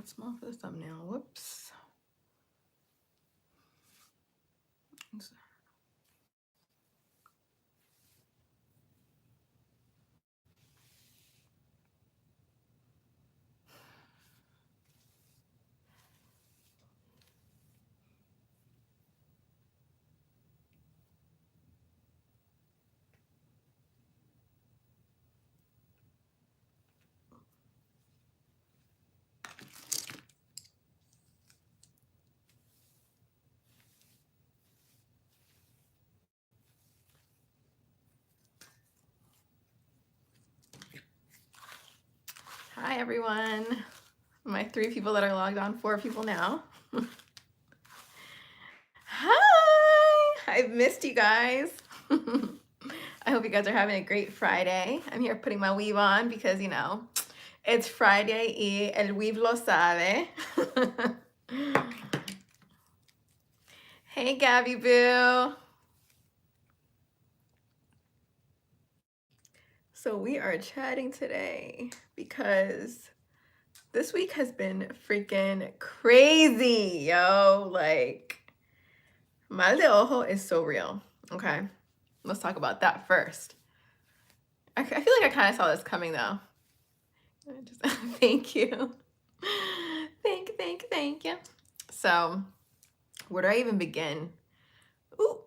That's small for the thumbnail. Whoops. Hi, everyone. My 3 people that are logged on, 4 people now. Hi! I've missed you guys. I hope you guys are having a great Friday. I'm here putting my weave on because, you know, it's Friday y el weave lo sabe. Hey, Gabby Boo. So we are chatting today because this week has been freaking crazy, yo. Like, mal de ojo is so real. Okay, let's talk about that first. I feel like I kind of saw this coming though. Thank you. Thank you. So, where do I even begin? Ooh,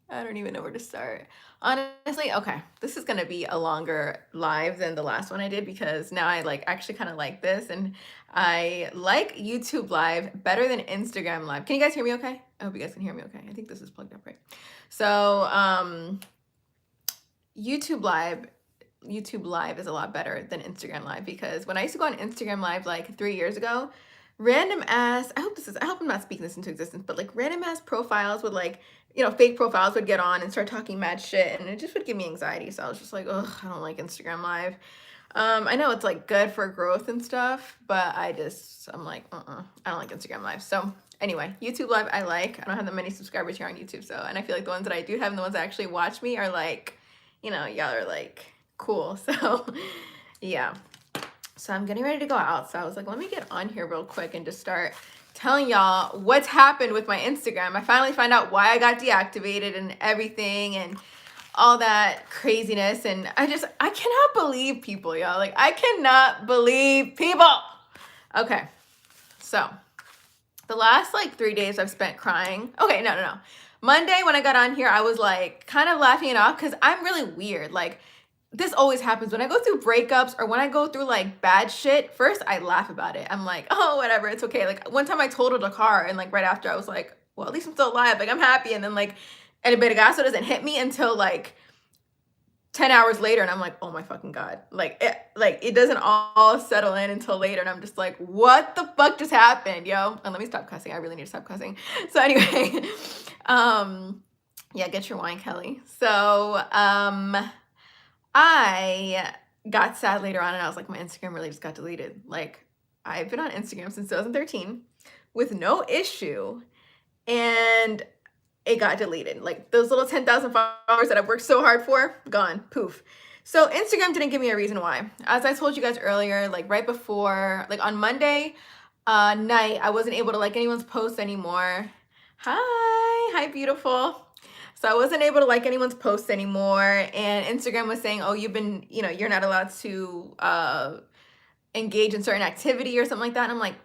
I don't even know where to start. Honestly, okay, this is gonna be a longer live than the last one I did because now I actually kind of like this, and I like YouTube Live better than Instagram Live. Can you guys hear me okay? I hope you guys can hear me okay. I think this is plugged up right. So YouTube Live is a lot better than Instagram Live because when I used to go on Instagram Live like 3 years ago, random ass, I hope I'm not speaking this into existence, but like random ass profiles would fake profiles would get on and start talking mad shit, and it just would give me anxiety. So I was just like, ugh, I don't like Instagram Live. I know it's like good for growth and stuff, but I'm like, I don't like Instagram Live. So anyway, YouTube Live I like. I don't have that many subscribers here on YouTube, so, and I feel like the ones that I do have and the ones that actually watch me are like, y'all are like cool. So yeah. So I'm getting ready to go out. So I was like, let me get on here real quick and just start telling y'all what's happened with my Instagram. I finally found out why I got deactivated and everything and all that craziness. And I cannot believe people, y'all. Like, I cannot believe people. Okay. So the last 3 days I've spent crying. Okay, no. Monday when I got on here, I was like kind of laughing it off because I'm really weird. Like, this always happens when I go through breakups or when I go through like bad shit. First, I laugh about it. I'm like, oh, whatever, it's okay. Like one time I totaled a car and like right after I was like, well, at least I'm still alive. Like I'm happy. And then like El Vergazo doesn't hit me until like 10 hours later. And I'm like, oh my fucking God. It doesn't all settle in until later. And I'm just like, what the fuck just happened, yo? And let me stop cussing. I really need to stop cussing. So anyway, yeah, get your wine, Kelly. So, I got sad later on and I was like, my Instagram really just got deleted. Like, I've been on Instagram since 2013 with no issue, and it got deleted. Like those little 10,000 followers that I've worked so hard for, gone, poof. So Instagram didn't give me a reason why. As I told you guys earlier, like right before, like on Monday night, I wasn't able to like anyone's posts anymore. Hi, beautiful. So I wasn't able to like anyone's posts anymore, and Instagram was saying, oh, you're not allowed to engage in certain activity or something like that. And I'm like,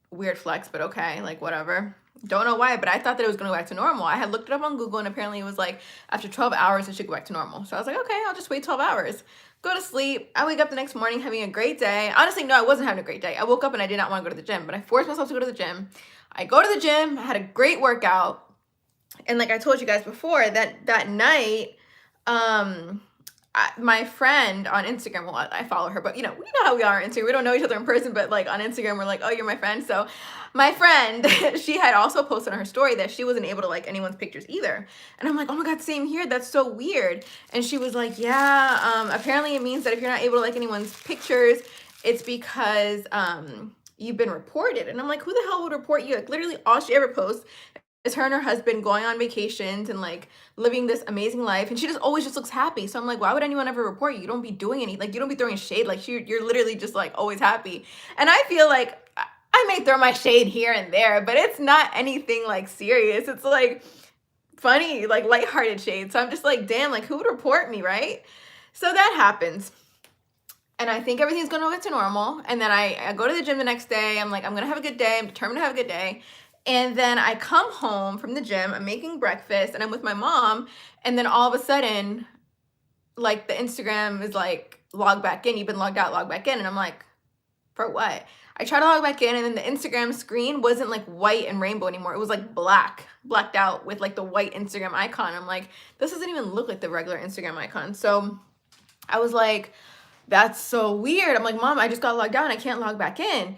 weird flex, but okay, like whatever. Don't know why, but I thought that it was going to go back to normal. I had looked it up on Google, and apparently it was like after 12 hours, it should go back to normal. So I was like, okay, I'll just wait 12 hours. Go to sleep. I wake up the next morning having a great day. Honestly, no, I wasn't having a great day. I woke up and I did not want to go to the gym, but I forced myself to go to the gym. I go to the gym. I had a great workout. And like I told you guys before, that night, my friend on Instagram, well, I follow her, but we know how we are on Instagram. We don't know each other in person, but like on Instagram, we're like, oh, you're my friend. So my friend, she had also posted on her story that she wasn't able to like anyone's pictures either. And I'm like, oh my God, same here. That's so weird. And she was like, yeah, apparently it means that if you're not able to like anyone's pictures, it's because you've been reported. And I'm like, who the hell would report you? Like literally all she ever posts is her and her husband going on vacations and like living this amazing life, and she just always just looks happy. So I'm like, why would anyone ever report you? You don't be doing any, like you don't be throwing shade, like you're literally just like always happy. And I feel like I may throw my shade here and there, but it's not anything like serious. It's like funny, like lighthearted shade. So I'm just like, damn, like who would report me, right? So that happens. And I think everything's gonna go back to normal. And then I go to the gym the next day. I'm like, I'm gonna have a good day. I'm determined to have a good day. And then I come home from the gym, I'm making breakfast, and I'm with my mom. And then all of a sudden, like the Instagram is like, log back in. You've been logged out, log back in. And I'm like, for what? I try to log back in, and then the Instagram screen wasn't like white and rainbow anymore. It was like blacked out with like the white Instagram icon. I'm like, this doesn't even look like the regular Instagram icon. So I was like, that's so weird. I'm like, Mom, I just got logged out and I can't log back in.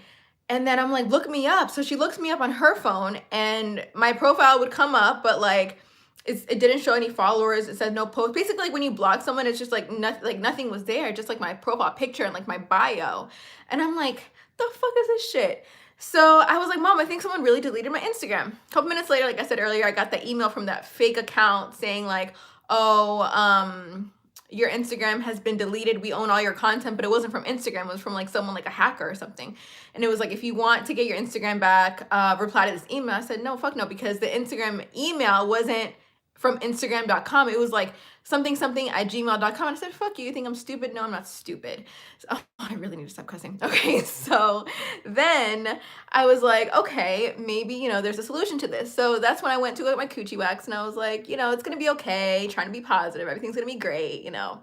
And then I'm like, look me up. So she looks me up on her phone, and my profile would come up, but like it didn't show any followers. It said no post. Basically, like when you block someone, it's just like nothing was there, just like my profile picture and like my bio. And I'm like, the fuck is this shit? So I was like, Mom, I think someone really deleted my Instagram. A couple minutes later, like I said earlier, I got the email from that fake account saying like, oh, your Instagram has been deleted. We own all your content, but it wasn't from Instagram. It was from like someone, like a hacker or something. And it was like, if you want to get your Instagram back, reply to this email. I said, no, fuck no, because the Instagram email wasn't from Instagram.com. It was like something at gmail.com. And I said, fuck you. You think I'm stupid? No, I'm not stupid. So, oh, I really need to stop cussing. Okay. So then I was like, okay, maybe, there's a solution to this. So that's when I went to go get my coochie wax, and I was like, it's going to be okay. Trying to be positive. Everything's going to be great, No.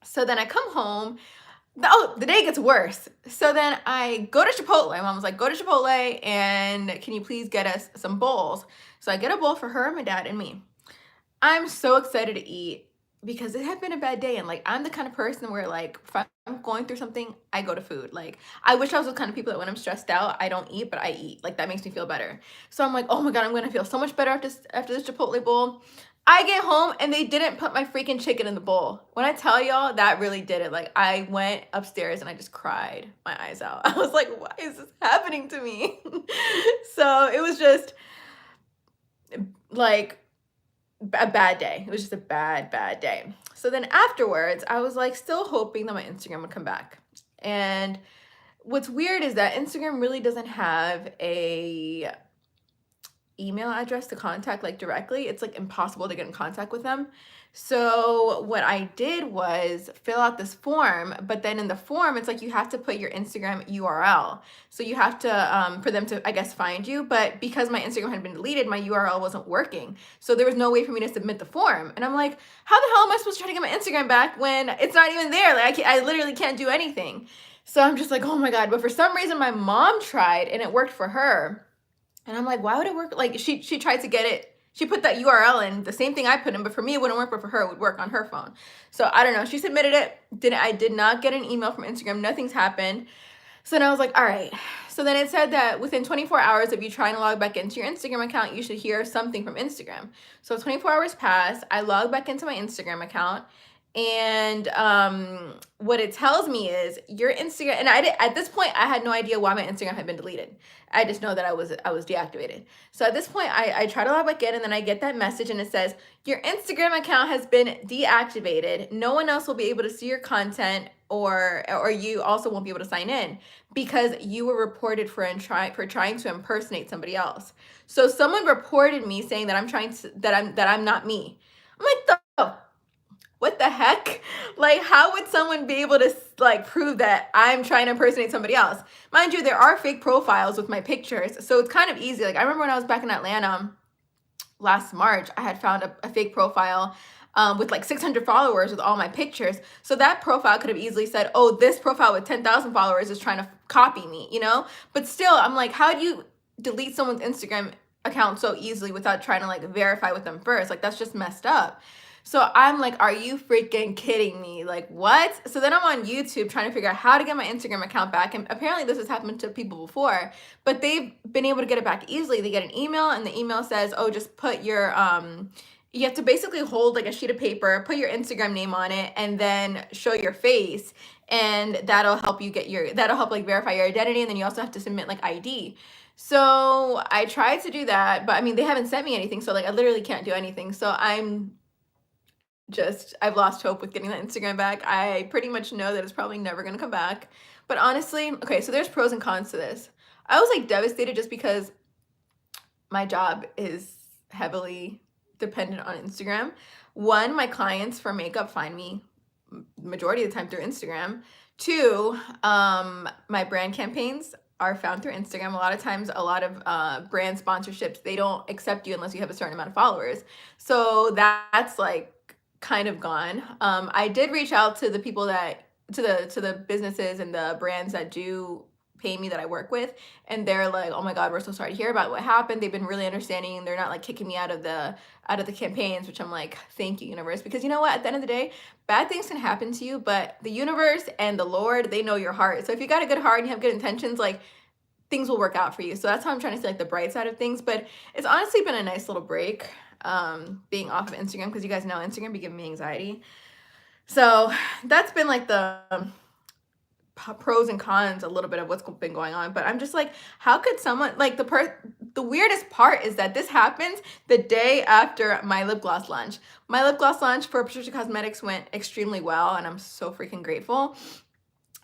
So then I come home. Oh, the day gets worse. So then I go to Chipotle. My mom was like, go to Chipotle and can you please get us some bowls? So I get a bowl for her, my dad, and me. I'm so excited to eat because it had been a bad day. And like, I'm the kind of person where like, if I'm going through something, I go to food. Like, I wish I was the kind of people that when I'm stressed out, I don't eat, but I eat. Like, that makes me feel better. So I'm like, oh my God, I'm going to feel so much better after this Chipotle bowl. I get home and they didn't put my freaking chicken in the bowl. When I tell y'all, that really did it. Like, I went upstairs and I just cried my eyes out. I was like, why is this happening to me? So it was just like a bad day. It was just a bad day. So then afterwards, I was like still hoping that my Instagram would come back. And what's weird is that Instagram really doesn't have a email address to contact like directly. It's like impossible to get in contact with them. So what I did was fill out this form, but then in the form, it's like you have to put your Instagram URL. So you have to, for them to, I guess, find you. But because my Instagram had been deleted, my URL wasn't working. So there was no way for me to submit the form. And I'm like, how the hell am I supposed to try to get my Instagram back when it's not even there? Like I literally can't do anything. So I'm just like, oh my God. But for some reason, my mom tried and it worked for her. And I'm like, why would it work? Like she tried to get it. She put that URL in, the same thing I put in, but for me it wouldn't work, but for her it would work on her phone. So I don't know. She submitted it. I did not get an email from Instagram. Nothing's happened. So then I was like, all right. So then it said that within 24 hours of you trying to log back into your Instagram account, you should hear something from Instagram. So 24 hours passed. I logged back into my Instagram account. And what it tells me is your Instagram, and at this point I had no idea why my Instagram had been deleted. I just know that I was deactivated. So at this point I try to log back in, and then I get that message and it says your Instagram account has been deactivated. No one else will be able to see your content, or you also won't be able to sign in because you were reported for trying to impersonate somebody else. So someone reported me saying that I'm not me. I'm like, what the heck? Like, how would someone be able to like prove that I'm trying to impersonate somebody else? Mind you, there are fake profiles with my pictures, so it's kind of easy. Like, I remember when I was back in Atlanta last March, I had found a fake profile with like 600 followers with all my pictures. So that profile could have easily said, oh, this profile with 10,000 followers is trying to copy me, But still, I'm like, how do you delete someone's Instagram account so easily without trying to like verify with them first? Like, that's just messed up. So I'm like, are you freaking kidding me? Like, what? So then I'm on YouTube trying to figure out how to get my Instagram account back. And apparently this has happened to people before, but they've been able to get it back easily. They get an email and the email says, oh, just put your, you have to basically hold like a sheet of paper, put your Instagram name on it, and then show your face. And that'll help you that'll help like verify your identity. And then you also have to submit like ID. So I tried to do that, but I mean, they haven't sent me anything. So like, I literally can't do anything. So I'm I've lost hope with getting that Instagram back. I pretty much know that it's probably never gonna come back. But honestly, okay, so there's pros and cons to this. I was like devastated just because my job is heavily dependent on Instagram. One, my clients for makeup find me majority of the time through Instagram. Two, my brand campaigns are found through Instagram. A lot of times, a lot of brand sponsorships, they don't accept you unless you have a certain amount of followers. So that's like kind of gone. I did reach out to the people that to the businesses and the brands that do pay me that I work with, and they're like, "Oh my God, we're so sorry to hear about what happened." They've been really understanding. They're not like kicking me out of the campaigns, which I'm like, "Thank you, universe," because you know what? At the end of the day, bad things can happen to you, but the universe and the Lord, they know your heart. So if you got a good heart and you have good intentions, like things will work out for you. So that's how I'm trying to see like the bright side of things. But it's honestly been a nice little break, being off of Instagram, because you guys know Instagram be giving me anxiety. So that's been like the pros and cons a little bit of what's been going on. But I'm just like, how could someone like the weirdest part is that this happens the day after my lip gloss launch. My lip gloss launch for Patricia Cosmetics went extremely well, and I'm so freaking grateful.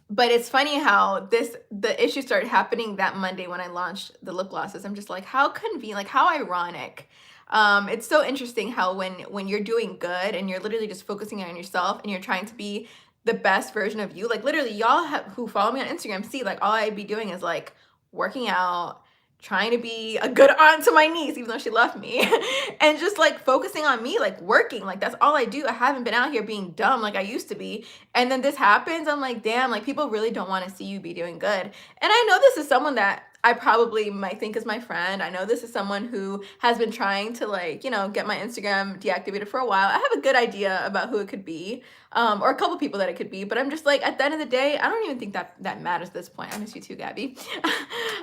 But it's funny how the issue started happening that Monday when I launched the lip glosses. I'm just like, how convenient, like how ironic. It's so interesting how when you're doing good and you're literally just focusing on yourself and you're trying to be the best version of you, like literally y'all who follow me on Instagram see like all I'd be doing is like working out, trying to be a good aunt to my niece, even though she left me, and just like focusing on me, like working, like that's all I do. I haven't been out here being dumb like I used to be. And then this happens. I'm like, damn, like people really don't want to see you be doing good. And I know this is someone that I probably might think is my friend. I know this is someone who has been trying to like, get my Instagram deactivated for a while. I have a good idea about who it could be, or a couple people that it could be. But I'm just like, at the end of the day, I don't even think that matters at this point. I miss you too, Gabby.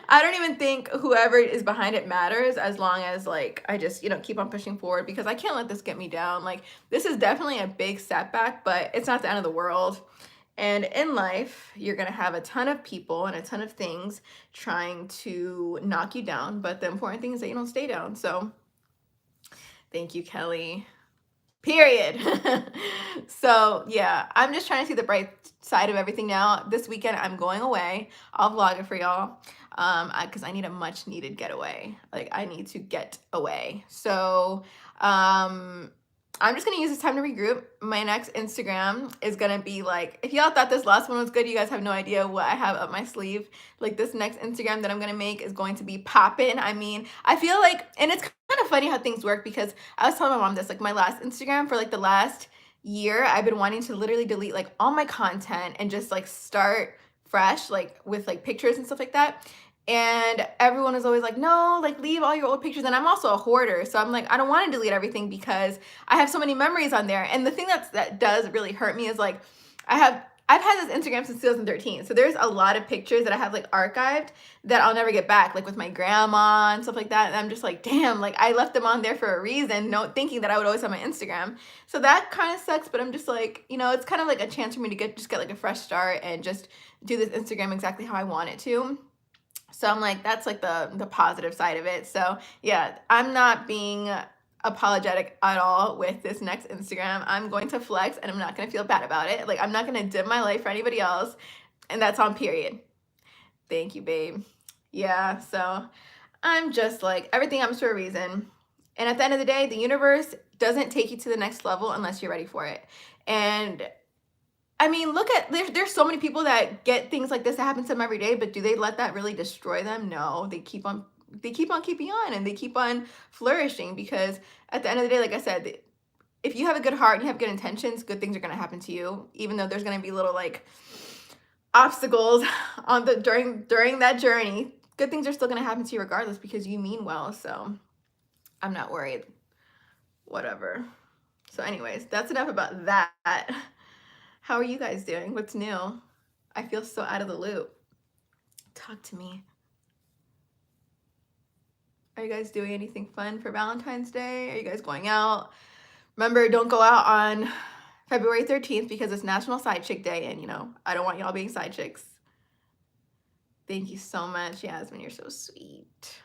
I don't even think whoever is behind it matters, as long as like I just, keep on pushing forward, because I can't let this get me down. Like this is definitely a big setback, but it's not the end of the world. And in life, you're going to have a ton of people and a ton of things trying to knock you down. But the important thing is that you don't stay down. So thank you, Kelly. Period. So yeah, I'm just trying to see the bright side of everything now. This weekend, I'm going away. I'll vlog it for y'all, because I need a much needed getaway. Like I need to get away. So I'm just gonna use this time to regroup. My next Instagram is gonna be like, if y'all thought this last one was good, you guys have no idea what I have up my sleeve. Like this next Instagram that I'm gonna make is going to be poppin'. I mean, I feel like, and it's kind of funny how things work, because I was telling my mom this, like my last Instagram for like the last year, I've been wanting to literally delete like all my content and just like start fresh, like with like pictures and stuff like that. And everyone is always like, no, like leave all your old pictures. And I'm also a hoarder. So I'm like, I don't want to delete everything because I have so many memories on there. And the thing that does really hurt me is like, I've had this Instagram since 2013. So there's a lot of pictures that I have like archived that I'll never get back, like with my grandma and stuff like that. And I'm just like, damn, like I left them on there for a reason, thinking that I would always have my Instagram. So that kind of sucks, but I'm just like, it's kind of like a chance for me to get like a fresh start and just do this Instagram exactly how I want it to. So I'm like, that's like the positive side of it. So yeah, I'm not being apologetic at all with this next Instagram. I'm going to flex and I'm not going to feel bad about it. Like I'm not going to dim my life for anybody else. And that's on period. Thank you, babe. Yeah, so I'm just like, everything happens for a reason. And at the end of the day, the universe doesn't take you to the next level unless you're ready for it. And I mean, look at, there's so many people that get things like this that happen to them every day, but do they let that really destroy them? No, they keep on keeping on, and they keep on flourishing, because at the end of the day, like I said, if you have a good heart and you have good intentions, good things are going to happen to you, even though there's going to be little like obstacles on during that journey. Good things are still going to happen to you regardless, because you mean well. So I'm not worried. Whatever. So anyways, that's enough about that. How are you guys doing? What's new? I feel so out of the loop. Talk to me. Are you guys doing anything fun for Valentine's Day? Are you guys going out? Remember, don't go out on February 13th because it's National Side Chick Day, and I don't want y'all being side chicks. Thank you so much, Yasmin. You're so sweet.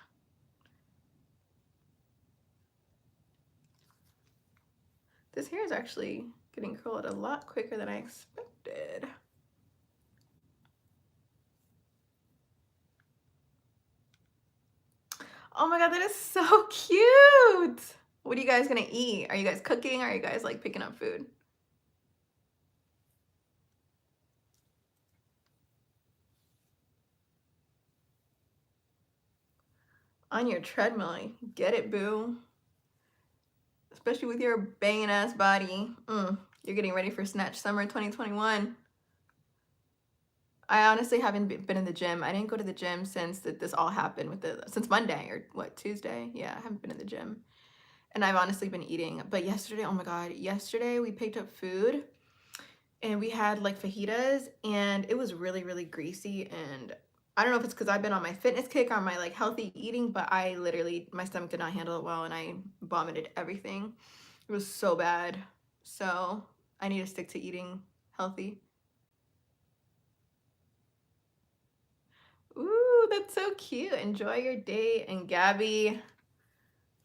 This hair is actually getting curled a lot quicker than I expected. Oh my god, that is so cute! What are you guys gonna eat? Are you guys cooking? Or are you guys like picking up food? On your treadmill. Get it, boo. Especially with your banging ass body. You're getting ready for Snatch Summer 2021. I honestly haven't been in the gym. I didn't go to the gym since this all happened since Monday or what, Tuesday? Yeah, I haven't been in the gym. And I've honestly been eating. But yesterday, oh my god, yesterday we picked up food and we had like fajitas and it was really, really greasy. And I don't know if it's because I've been on my fitness kick, on my like healthy eating, but I literally, my stomach did not handle it well and I vomited everything. It was so bad. So I need to stick to eating healthy. Ooh, that's so cute. Enjoy your date. And Gabby,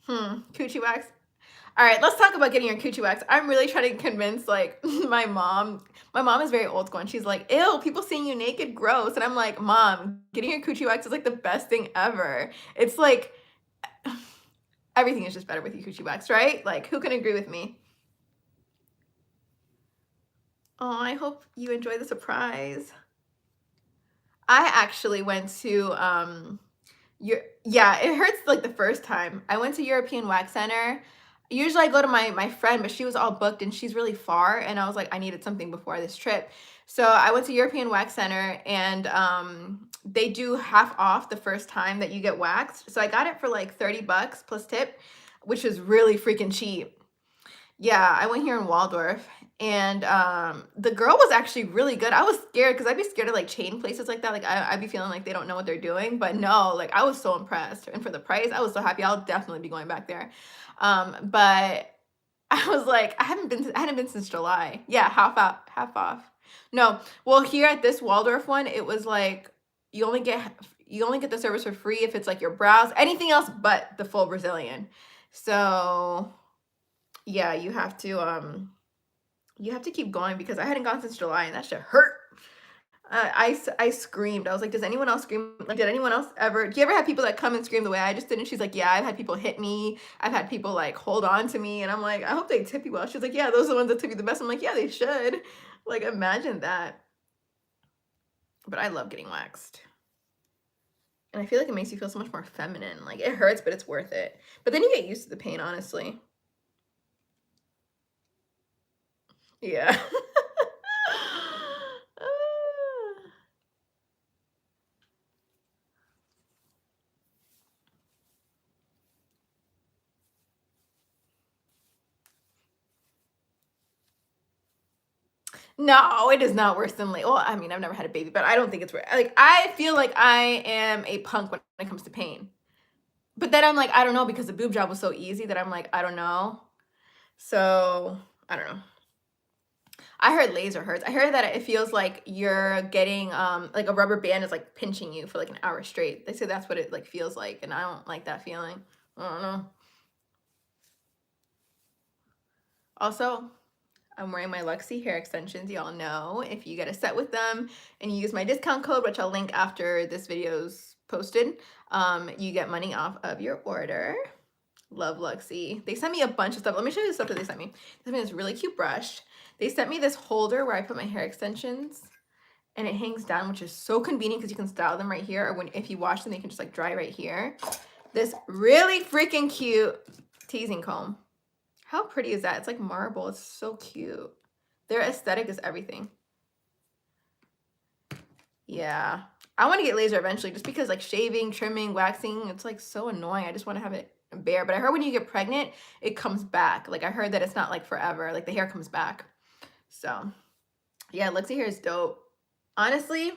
coochie wax. All right, let's talk about getting your coochie wax. I'm really trying to convince like my mom. My mom is very old school and she's like, ew, people seeing you naked, gross. And I'm like, Mom, getting your coochie wax is like the best thing ever. It's like everything is just better with your coochie wax, right? Like, who can agree with me? Oh, I hope you enjoy the surprise. I actually went to yeah, it hurts like the first time. I went to European Wax Center. Usually I go to my friend, but she was all booked and she's really far. And I was like, I needed something before this trip. So I went to European Wax Center and they do half off the first time that you get waxed. So I got it for like 30 bucks plus tip, which is really freaking cheap. Yeah, I went here in Waldorf and the girl was actually really good. I was scared because I'd be scared of like chain places like that. Like I'd be feeling like they don't know what they're doing, but no, like I was so impressed. And for the price, I was so happy. I'll definitely be going back there. But I was like, I hadn't been since July. Yeah, half off. No, well here at this Waldorf one, it was like you only get the service for free if it's like your brows, anything else but the full Brazilian. So yeah, you have to keep going because I hadn't gone since July and that shit hurt. I screamed. I was like, does anyone else scream? Like, did anyone else ever? Do you ever have people that come and scream the way I just did? And she's like, yeah, I've had people hit me. I've had people like hold on to me. And I'm like, I hope they tip you well. She's like, yeah, those are the ones that tip you the best. I'm like, yeah, they should. Like, imagine that. But I love getting waxed. And I feel like it makes you feel so much more feminine. Like, it hurts, but it's worth it. But then you get used to the pain, honestly. Yeah. No, it is not worse than well, I mean, I've never had a baby, but I don't think it's worse. Like, I feel like I am a punk when it comes to pain. But then I'm like, I don't know, because the boob job was so easy that I'm like, I don't know. So, I don't know. I heard laser hurts. I heard that it feels like you're getting like a rubber band is like pinching you for like an hour straight. They say that's what it like feels like, and I don't like that feeling. I don't know. Also, I'm wearing my Luxie hair extensions. Y'all know if you get a set with them and you use my discount code, which I'll link after this video's posted, you get money off of your order. Love Luxie. They sent me a bunch of stuff. Let me show you the stuff that they sent me. They sent me this really cute brush. They sent me this holder where I put my hair extensions and it hangs down, which is so convenient because you can style them right here, or if you wash them, they can just like dry right here. This really freaking cute teasing comb. How pretty is that? It's like marble. It's so cute. Their aesthetic is everything. Yeah. I want to get laser eventually just because like shaving, trimming, waxing, it's like so annoying. I just want to have it bare. But I heard when you get pregnant, it comes back. Like I heard that it's not like forever. Like the hair comes back. So yeah, Luxie hair is dope. Honestly,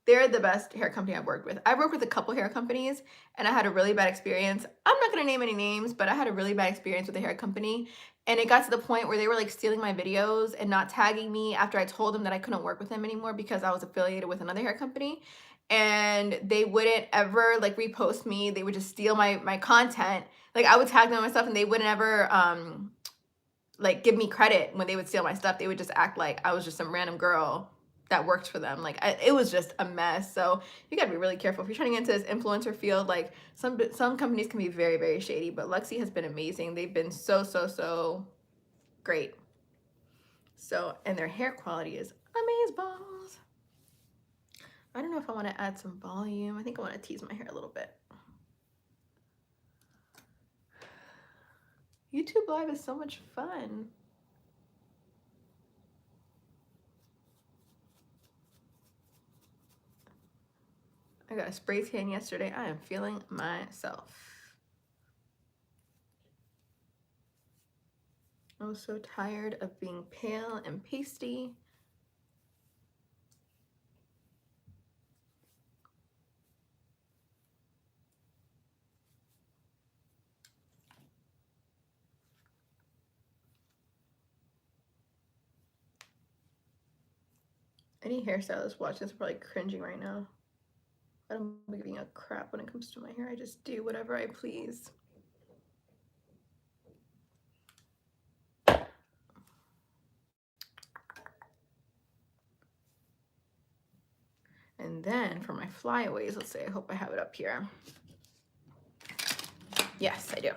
they're the best hair company I've worked with. I've worked with a couple hair companies and I had a really bad experience. I'm not gonna name any names, but I had a really bad experience with a hair company. And it got to the point where they were like stealing my videos and not tagging me after I told them that I couldn't work with them anymore because I was affiliated with another hair company. And they wouldn't ever like repost me. They would just steal my content. Like I would tag them and stuff and they wouldn't ever like give me credit when they would steal my stuff. They would just act like I was just some random girl that worked for them. Like it was just a mess. So you gotta be really careful if you're trying to get into this influencer field. Like some companies can be very, very shady, but Luxie has been amazing. They've been so great. So, and their hair quality is amazeballs. I don't know if I want to add some volume. I think I want to tease my hair a little bit. YouTube Live is so much fun. I got a spray tan yesterday. I am feeling myself. I was so tired of being pale and pasty. Any hairstylist watching this is probably cringing right now. I don't be giving a crap when it comes to my hair. I just do whatever I please. And then for my flyaways, let's see, I hope I have it up here. Yes, I do.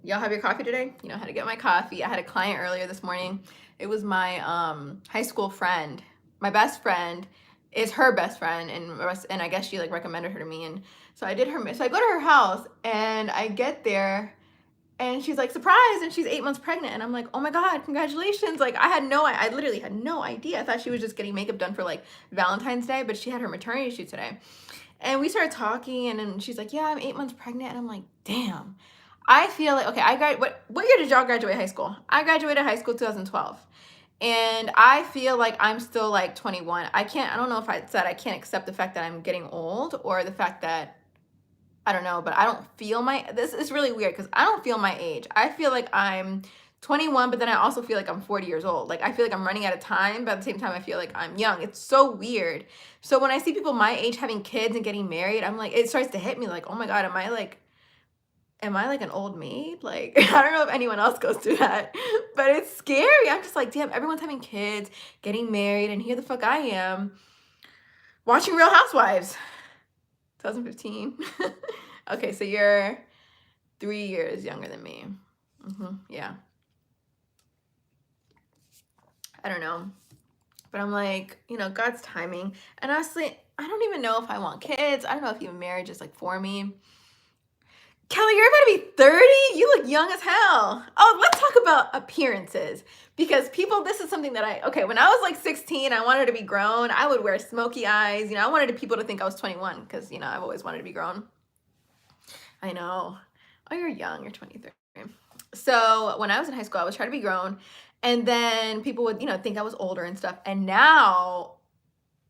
Y'all have your coffee today? You know how to get my coffee. I had a client earlier this morning. It was my high school friend. My best friend is her best friend, and I guess she like recommended her to me. And so I did her. So I go to her house, and I get there, and she's like surprised, and she's 8 months pregnant, and I'm like, oh my god, congratulations! Like I literally had no idea. I thought she was just getting makeup done for like Valentine's Day, but she had her maternity shoot today. And we started talking, and then she's like, yeah, I'm 8 months pregnant, and I'm like, damn. I feel like, okay, what year did y'all graduate high school? I graduated high school 2012. And I feel like I'm still like 21. I don't know if I said I can't accept the fact that I'm getting old, or the fact that, I don't know, but I don't feel this is really weird because I don't feel my age. I feel like I'm 21, but then I also feel like I'm 40 years old. Like I feel like I'm running out of time, but at the same time I feel like I'm young. It's so weird. So when I see people my age having kids and getting married, I'm like, it starts to hit me like, oh my God, am I like an old maid? Like, I don't know if anyone else goes through that, but it's scary. I'm just like, damn, everyone's having kids, getting married, and here the fuck I am watching Real Housewives. 2015. Okay, so you're 3 years younger than me. Yeah. I don't know. But I'm like, God's timing. And honestly, I don't even know if I want kids. I don't know if even marriage is like for me. Kelly, you're about to be 30? You look young as hell. Oh, let's talk about appearances. Because this is something that when I was like 16, I wanted to be grown. I would wear smoky eyes. I wanted people to think I was 21 because, I've always wanted to be grown. I know. Oh, you're young. You're 23. So when I was in high school, I was trying to be grown. And then people would, think I was older and stuff. And now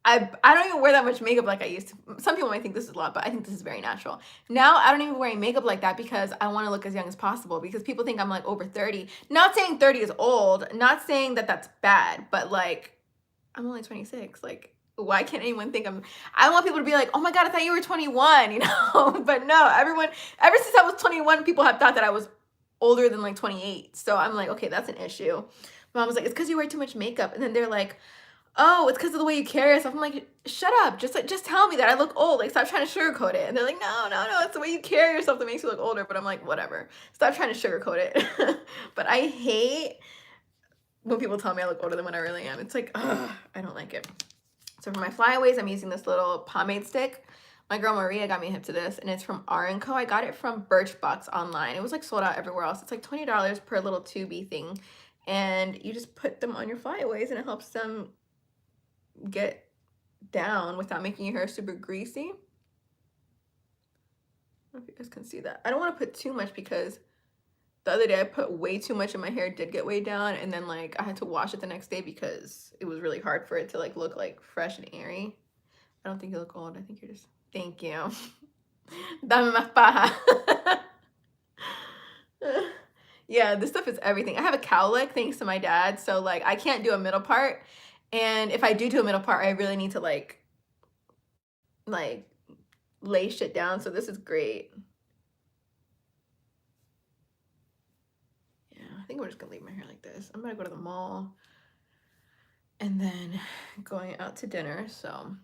I don't even wear that much makeup like I used to. Some people might think this is a lot, but I think this is very natural. Now I don't even wear makeup like that because I want to look as young as possible, because people think I'm like over 30. Not saying 30 is old, not saying that that's bad, but like I'm only 26. Like, why can't anyone think I want people to be like, oh my God, I thought you were 21, But no, ever since I was 21, people have thought that I was older than like 28. So I'm like, okay, that's an issue. Mom was like, it's because you wear too much makeup. And then they're like, oh, it's because of the way you carry yourself. I'm like, shut up. Just tell me that I look old. Like, stop trying to sugarcoat it. And they're like, no, it's the way you carry yourself that makes you look older. But I'm like, whatever. Stop trying to sugarcoat it. But I hate when people tell me I look older than what I really am. It's like, ugh, I don't like it. So for my flyaways, I'm using this little pomade stick. My girl Maria got me hip to this, and it's from R&Co. I got it from Birchbox online. It was like sold out everywhere else. It's like $20 per little tubey thing. And you just put them on your flyaways, and it helps them get down without making your hair super greasy. I don't know if you guys can see that. I don't want to put too much because the other day I put way too much and my hair did get way down, and then like I had to wash it the next day because it was really hard for it to like look like fresh and airy. I don't think you look old. I think you're just, thank you. Dame más paja. Yeah, this stuff is everything. I have a cowlick thanks to my dad, so like I can't do a middle part. And if I do a middle part, I really need to like lay shit down. So this is great. Yeah, I think we're just gonna leave my hair like this. I'm gonna go to the mall and then going out to dinner, so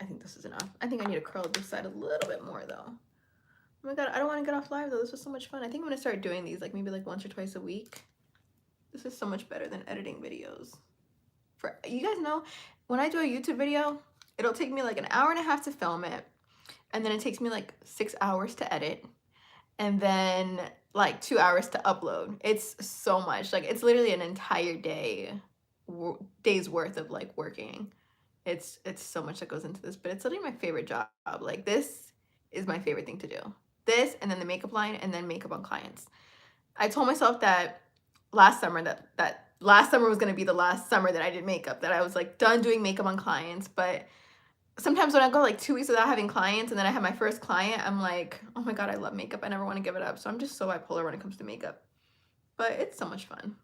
I think this is enough. I think I need to curl this side a little bit more though. Oh my god, I don't want to get off live though. This was so much fun. I think I'm gonna start doing these like maybe like once or twice a week. This is so much better than editing videos. For you guys know, when I do a YouTube video, it'll take me like an hour and a half to film it, and then it takes me like 6 hours to edit, and then like 2 hours to upload. It's so much. Like it's literally an entire day's worth of like working. It's so much that goes into this, but it's literally my favorite job. Like this is my favorite thing to do. This and then the makeup line and then makeup on clients. I told myself that last summer that last summer was going to be the last summer that I did makeup, that I was like done doing makeup on clients. But sometimes when I go like 2 weeks without having clients and then I have my first client, I'm like, oh my god, I love makeup. I never want to give it up. So I'm just so bipolar when it comes to makeup. But it's so much fun.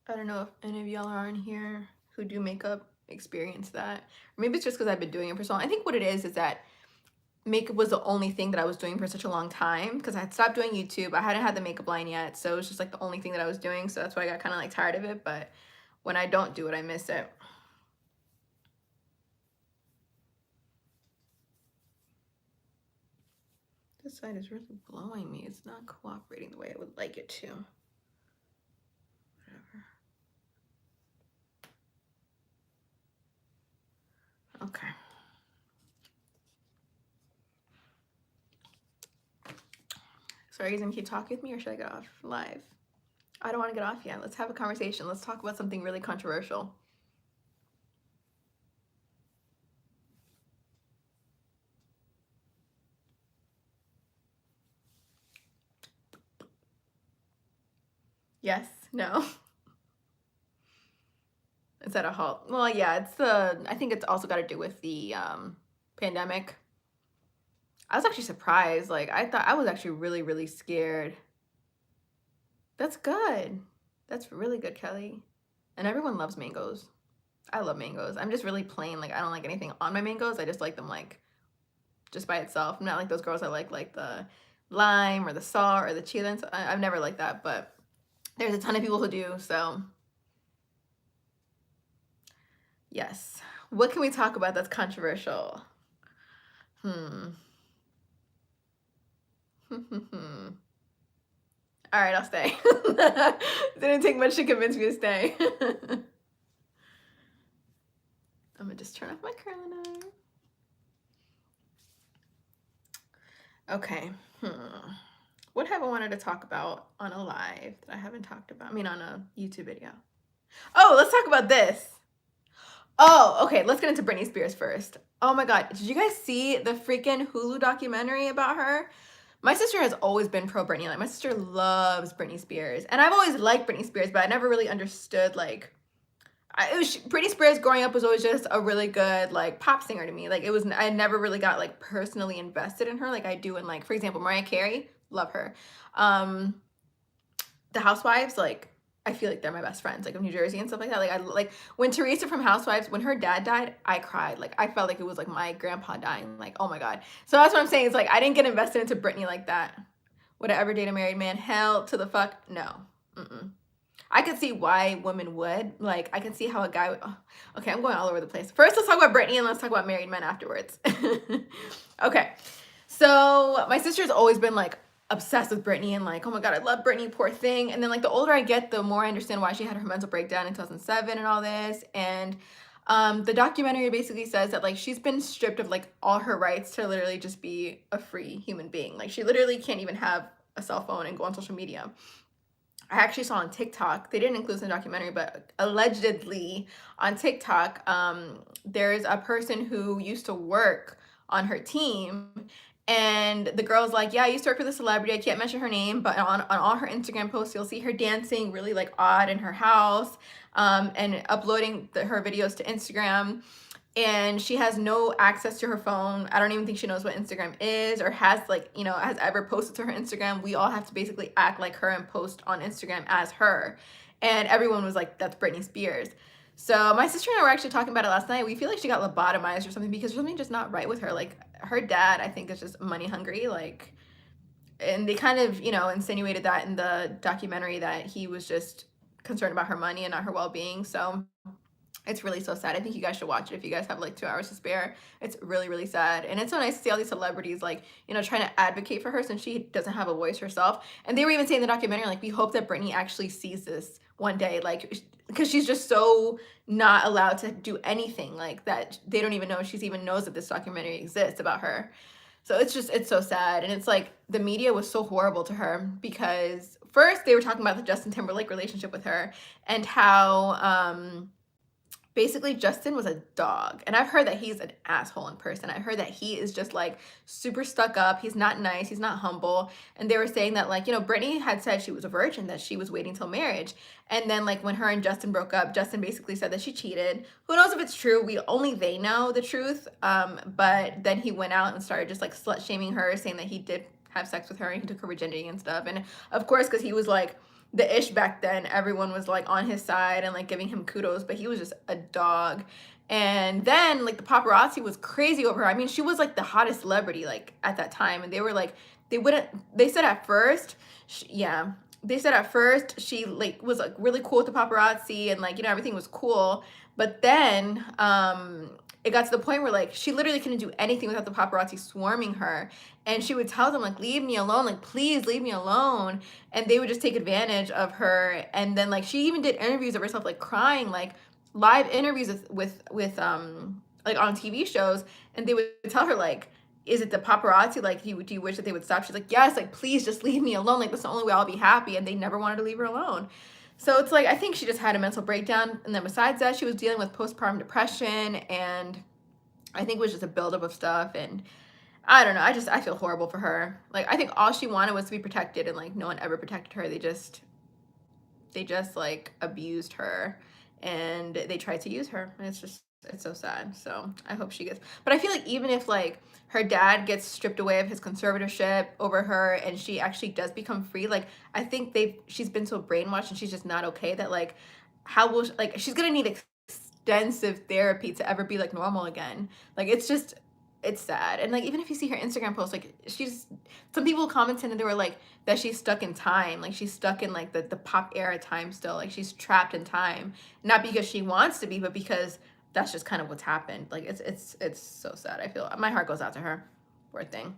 I don't know if any of y'all are in here who do makeup experience that. Or maybe it's just because I've been doing it for so long. I think what it is that makeup was the only thing that I was doing for such a long time because I had stopped doing YouTube. I hadn't had the makeup line yet, so it was just like the only thing that I was doing. So that's why I got kind of like tired of it. But when I don't do it, I miss it. This side is really blowing me. It's not cooperating the way I would like it to. Whatever. Okay. So are you gonna keep talking with me or should I get off live? I don't want to get off yet. Let's have a conversation. Let's talk about something really controversial. Yes, no. It's at a halt. Well, yeah, I think it's also got to do with the pandemic. I was actually surprised. Like, I thought I was actually really, really scared. That's good. That's really good, Kelly. And everyone loves mangoes. I love mangoes. I'm just really plain. Like, I don't like anything on my mangoes. I just like them, like, just by itself. I'm not like those girls that like the lime or the saw or the chitlins. I've never liked that, but there's a ton of people who do, so. Yes. What can we talk about that's controversial? All right, I'll stay. Didn't take much to convince me to stay. I'm gonna just turn off my curling iron. Okay. What have I wanted to talk about on a live that I haven't talked about? I mean, on a YouTube video. Oh, let's talk about this. Oh, okay. Let's get into Britney Spears first. Oh my god, did you guys see the freaking Hulu documentary about her? My sister has always been pro Britney. Like, my sister loves Britney Spears. And I've always liked Britney Spears, but I never really understood, like, Britney Spears growing up was always just a really good, like, pop singer to me. Like, I never really got, like, personally invested in her like I do in, like, for example, Mariah Carey. Love her. The Housewives, like, I feel like they're my best friends, like, of New Jersey and stuff like that. Like, I like when Teresa from Housewives, when her dad died, I cried. Like, I felt like it was like my grandpa dying. Like, oh my god. So that's what I'm saying. It's like I didn't get invested into Britney like that. Would I ever date a married man? Hell to the fuck no. I could see why women would. Like, I can see how a guy would. Oh, okay, I'm going all over the place. First, let's talk about Britney, and let's talk about married men afterwards. Okay, so my sister's always been like obsessed with Britney and like, oh my god, I love Britney, poor thing. And then like the older I get, the more I understand why she had her mental breakdown in 2007 and all this. And the documentary basically says that like she's been stripped of like all her rights to literally just be a free human being. Like, she literally can't even have a cell phone and go on social media. I actually saw on TikTok, they didn't include this in the documentary, but allegedly on TikTok, there's a person who used to work on her team, and the girl's like, yeah, I used to work with a celebrity. I can't mention her name, but on all her Instagram posts, you'll see her dancing really like odd in her house, and uploading her videos to Instagram. And she has no access to her phone. I don't even think she knows what Instagram is or has like, you know, has ever posted to her Instagram. We all have to basically act like her and post on Instagram as her. And everyone was like, that's Britney Spears. So my sister and I were actually talking about it last night. We feel like she got lobotomized or something because there's something just not right with her. Like her dad, I think, is just money hungry. Like, and they kind of, you know, insinuated that in the documentary that he was just concerned about her money and not her well-being. So it's really so sad. I think you guys should watch it if you guys have like 2 hours to spare. It's really, really sad. And it's so nice to see all these celebrities like, you know, trying to advocate for her since she doesn't have a voice herself. And they were even saying in the documentary, like, we hope that Britney actually sees this one day. Like, because she's just so not allowed to do anything like that. They don't even know if she's even knows that this documentary exists about her. So it's just, it's so sad. And it's like the media was so horrible to her because first they were talking about the Justin Timberlake relationship with her and how, basically Justin was a dog, and I've heard that he's an asshole in person. I heard that he is just like super stuck up. He's not nice, he's not humble. And they were saying that, like, you know, Britney had said she was a virgin, that she was waiting till marriage. And then like when her and Justin broke up, Justin basically said that she cheated. Who knows if it's true? They know the truth. But then he went out and started just like slut shaming her, saying that he did have sex with her and he took her virginity and stuff. And of course, because he was like the ish back then, everyone was like on his side and like giving him kudos, but he was just a dog. And then like the paparazzi was crazy over her. I mean, she was like the hottest celebrity like at that time, and they were like, they said at first they said at first she like was like really cool with the paparazzi and like, you know, everything was cool. But then it got to the point where like she literally couldn't do anything without the paparazzi swarming her, and she would tell them like, leave me alone, like please leave me alone. And they would just take advantage of her. And then like she even did interviews of herself like crying, like live interviews with like on TV shows, and they would tell her like, is it the paparazzi, like do you wish that they would stop? She's like, yes, like please just leave me alone, like that's the only way I'll be happy. And they never wanted to leave her alone. So it's like I think she just had a mental breakdown, and then besides that she was dealing with postpartum depression, and I think it was just a buildup of stuff. And I don't know, I feel horrible for her. Like I think all she wanted was to be protected, and like no one ever protected her. They just like abused her, and they tried to use her, and it's so sad. So I hope she gets, but I feel like even if like her dad gets stripped away of his conservatorship over her and she actually does become free, like I think she's been so brainwashed and she's just not okay that like how will like she's gonna need extensive therapy to ever be like normal again. Like it's sad. And like even if you see her Instagram post, like some people commented and they were like that she's stuck in time, like she's stuck in like the pop era time still, like she's trapped in time, not because she wants to be, but because that's just kind of what's happened. Like it's so sad. I feel my heart goes out to her. Poor thing.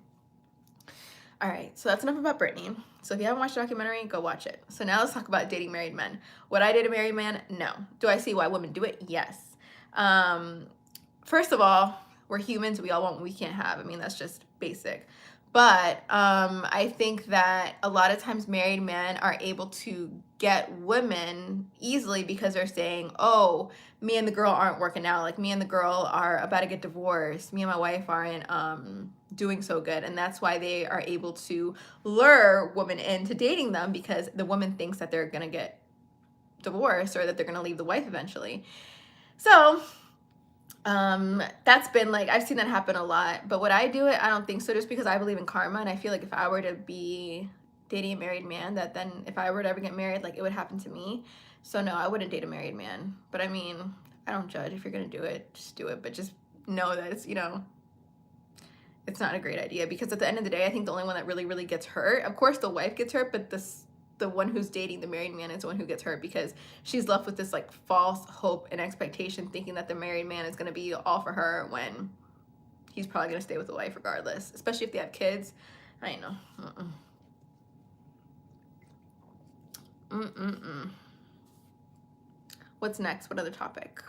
All right, so that's enough about Britney. So if you haven't watched the documentary, go watch it. So now let's talk about dating married men. Would I date a married man? No. Do I see why women do it? Yes. um First of all, we're humans. We all want what we can't have. I mean, that's just basic. But I think that a lot of times married men are able to get women easily because they're saying, oh, me and the girl aren't working out. Like, me and the girl are about to get divorced. Me and my wife aren't doing so good. And that's why they are able to lure women into dating them, because the woman thinks that they're going to get divorced or that they're going to leave the wife eventually. So that's been like, I've seen that happen a lot. But would I do it? I don't think so, just because I believe in karma, and I feel like if I were to be dating a married man, that then if I were to ever get married, like it would happen to me. So no, I wouldn't date a married man. But I mean, I don't judge. If you're gonna do it, just do it. But just know that it's, you know, it's not a great idea, because at the end of the day, I think the only one that really, really gets hurt, of course the wife gets hurt, but the one who's dating the married man is the one who gets hurt, because she's left with this like false hope and expectation, thinking that the married man is going to be all for her when he's probably going to stay with the wife regardless, especially if they have kids. I know. What's next? What other topic?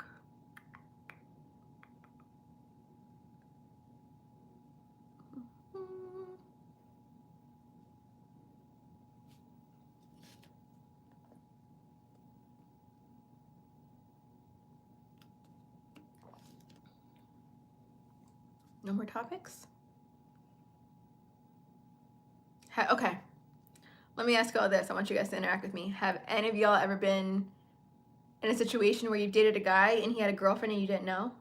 No more topics? Okay. Let me ask you all this. I want you guys to interact with me. Have any of y'all ever been in a situation where you dated a guy and he had a girlfriend and you didn't know?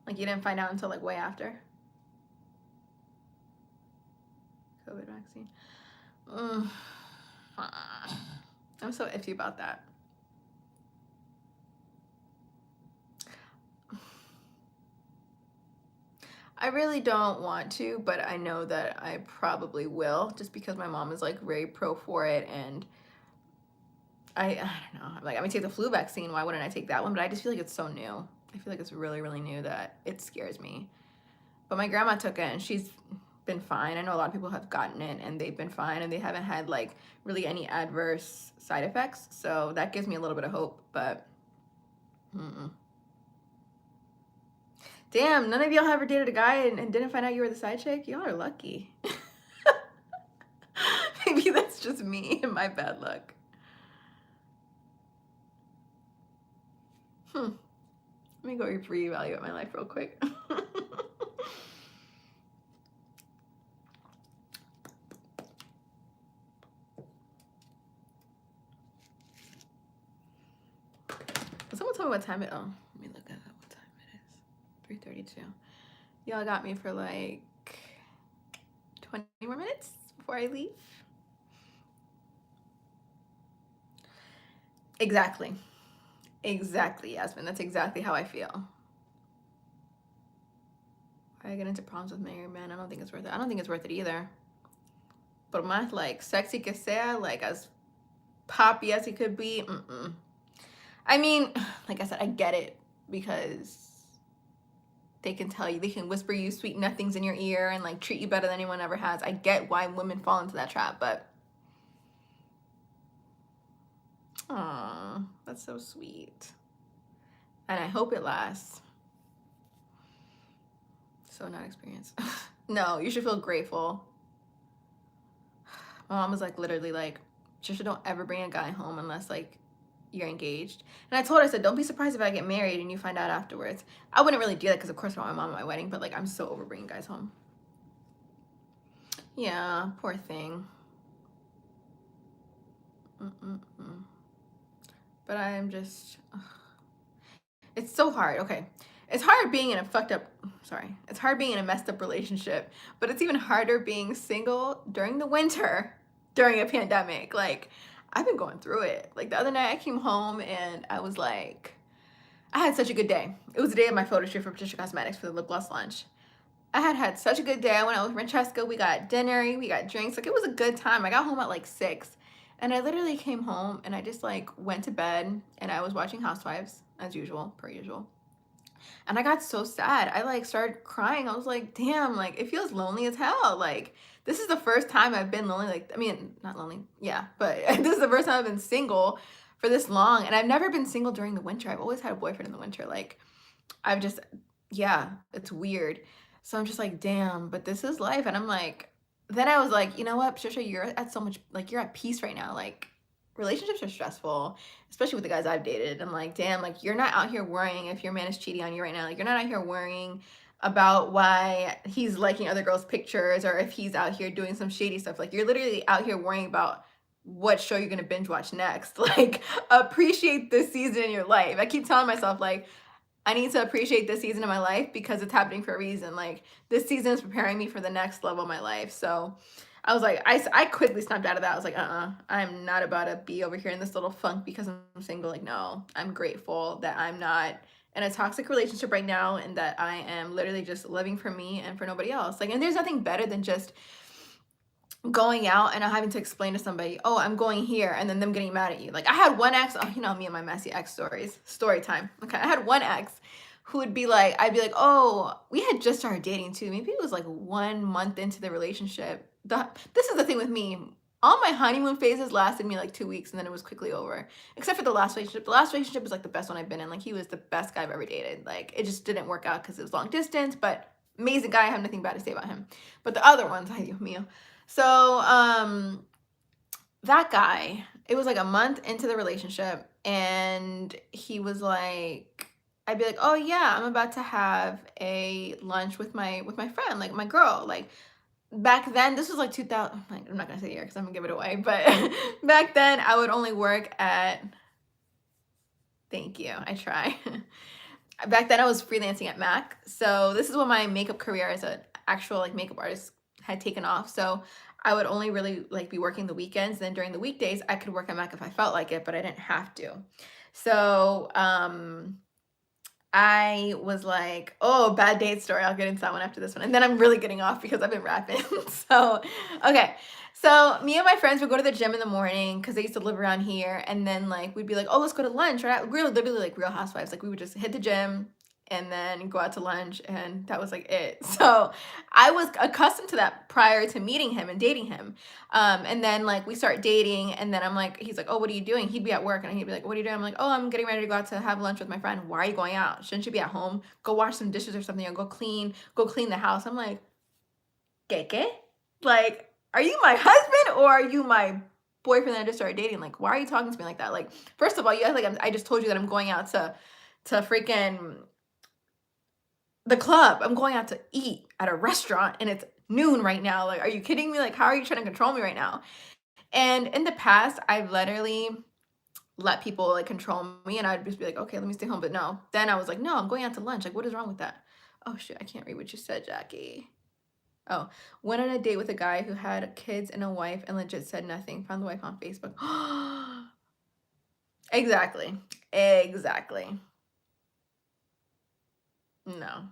Like, you didn't find out until like way after? COVID vaccine. I'm so iffy about that. I really don't want to, but I know that I probably will, just because my mom is like very pro for it, and I don't know. Like, I'm gonna take the flu vaccine. Why wouldn't I take that one? But I just feel like it's so new. I feel like it's really, really new that it scares me. But my grandma took it and she's been fine. I know a lot of people have gotten it and they've been fine and they haven't had like really any adverse side effects. So that gives me a little bit of hope. But mm-mm. Damn, none of y'all ever dated a guy and didn't find out you were the side chick? Y'all are lucky. Maybe that's just me and my bad luck. Let me go reevaluate my life real quick. Someone tell me what time it. Oh, let me look at what time it is. 3:32. Y'all got me for like 20 more minutes before I leave. Exactly. Exactly, Yasmin. That's exactly how I feel. Why I get into problems with married men? I don't think it's worth it. I don't think it's worth it either. But más like sexy que sea, like as poppy as it could be. I mean, like I said, I get it because they can tell you, they can whisper you sweet nothings in your ear and like treat you better than anyone ever has. I get why women fall into that trap, but aw, that's so sweet. And I hope it lasts. So not experienced. No, you should feel grateful. My mom was like literally like, Trisha, don't ever bring a guy home unless like you're engaged. And I told her, I said, don't be surprised if I get married and you find out afterwards. I wouldn't really do that because of course I want my mom at my wedding, but like I'm so over bringing guys home. Yeah, poor thing. But I am just, it's so hard. Okay. It's hard being in a it's hard being in a messed up relationship, but it's even harder being single during the winter, during a pandemic. Like, I've been going through it. Like, the other night I came home and I was like, I had such a good day. It was the day of my photo shoot for Patricia Cosmetics for the lip gloss launch. I had such a good day. I went out with Francesca. We got dinner, we got drinks. Like, it was a good time. I got home at like 6. And I literally came home and I just like went to bed and I was watching Housewives as usual, per usual. And I got so sad. I like started crying. I was like, damn, like it feels lonely as hell. Like, this is the first time I've been lonely. Like, I mean, not lonely, yeah, but this is the first time I've been single for this long. And I've never been single during the winter. I've always had a boyfriend in the winter. Like, I've just, yeah, it's weird. So I'm just like, damn, but this is life. And I'm like, then I was like, you know what, Patricia, you're at so much, like, you're at peace right now. Like, relationships are stressful, especially with the guys I've dated. I'm like, damn, like, you're not out here worrying if your man is cheating on you right now. Like, you're not out here worrying about why he's liking other girls' pictures or if he's out here doing some shady stuff. Like, you're literally out here worrying about what show you're gonna binge watch next. Like, appreciate this season in your life. I keep telling myself, like, I need to appreciate this season of my life because it's happening for a reason. Like, this season is preparing me for the next level of my life. So I was like, I quickly snapped out of that. I was like, I'm not about to be over here in this little funk because I'm single. Like, no, I'm grateful that I'm not in a toxic relationship right now and that I am literally just living for me and for nobody else. Like, and there's nothing better than just going out and having to explain to somebody, oh, I'm going here, and then them getting mad at you. Like, I had one ex, oh, you know me and my messy ex story time. Okay, I had one ex who would be like, I'd be like, oh, we had just started dating too. Maybe it was like 1 month into the relationship. This is the thing with me. All my honeymoon phases lasted me like 2 weeks and then it was quickly over. Except for the last relationship. The last relationship was like the best one I've been in. Like, he was the best guy I've ever dated. Like, it just didn't work out because it was long distance, but amazing guy. I have nothing bad to say about him. But the other ones, ay Dios mío. So, that guy, it was like a month into the relationship and he was like, I'd be like, oh yeah, I'm about to have a lunch with my friend, like my girl. Like, back then, this was like 2000, like, I'm not gonna say the year because I'm gonna give it away, but back then I would only work at, thank you, I try. Back then I was freelancing at MAC. So this is when my makeup career as an actual like makeup artist had taken off. So I would only really like be working the weekends. Then during the weekdays, I could work at MAC if I felt like it, but I didn't have to. So I was like, oh, bad date story. I'll get into that one after this one. And then I'm really getting off because I've been rapping. So, okay. So me and my friends would go to the gym in the morning because they used to live around here. And then like we'd be like, oh, let's go to lunch. Right? We were literally like Real Housewives. Like we would just hit the gym and then go out to lunch, and that was like it. So I was accustomed to that prior to meeting him and dating him. And then like we start dating, and then I'm like, he's like, oh, what are you doing? He'd be at work, and he'd be like, what are you doing? I'm like, oh, I'm getting ready to go out to have lunch with my friend. Why are you going out? Shouldn't you be at home? Go wash some dishes or something, or go clean the house. I'm like, ¿qué? Like, are you my husband or are you my boyfriend that I just started dating? Like, why are you talking to me like that? Like, first of all, you act like I just told you that I'm going out to freaking the club. I'm going out to eat at a restaurant, and it's noon right now. Like, are you kidding me? Like, how are you trying to control me right now? And in the past, I've literally let people like control me, and I'd just be like, okay, let me stay home. But no, then I was like, no, I'm going out to lunch. Like, what is wrong with that? Oh shit, I can't read what you said, Jackie. Oh, went on a date with a guy who had kids and a wife and legit said nothing. Found the wife on Facebook. Exactly. Exactly. No.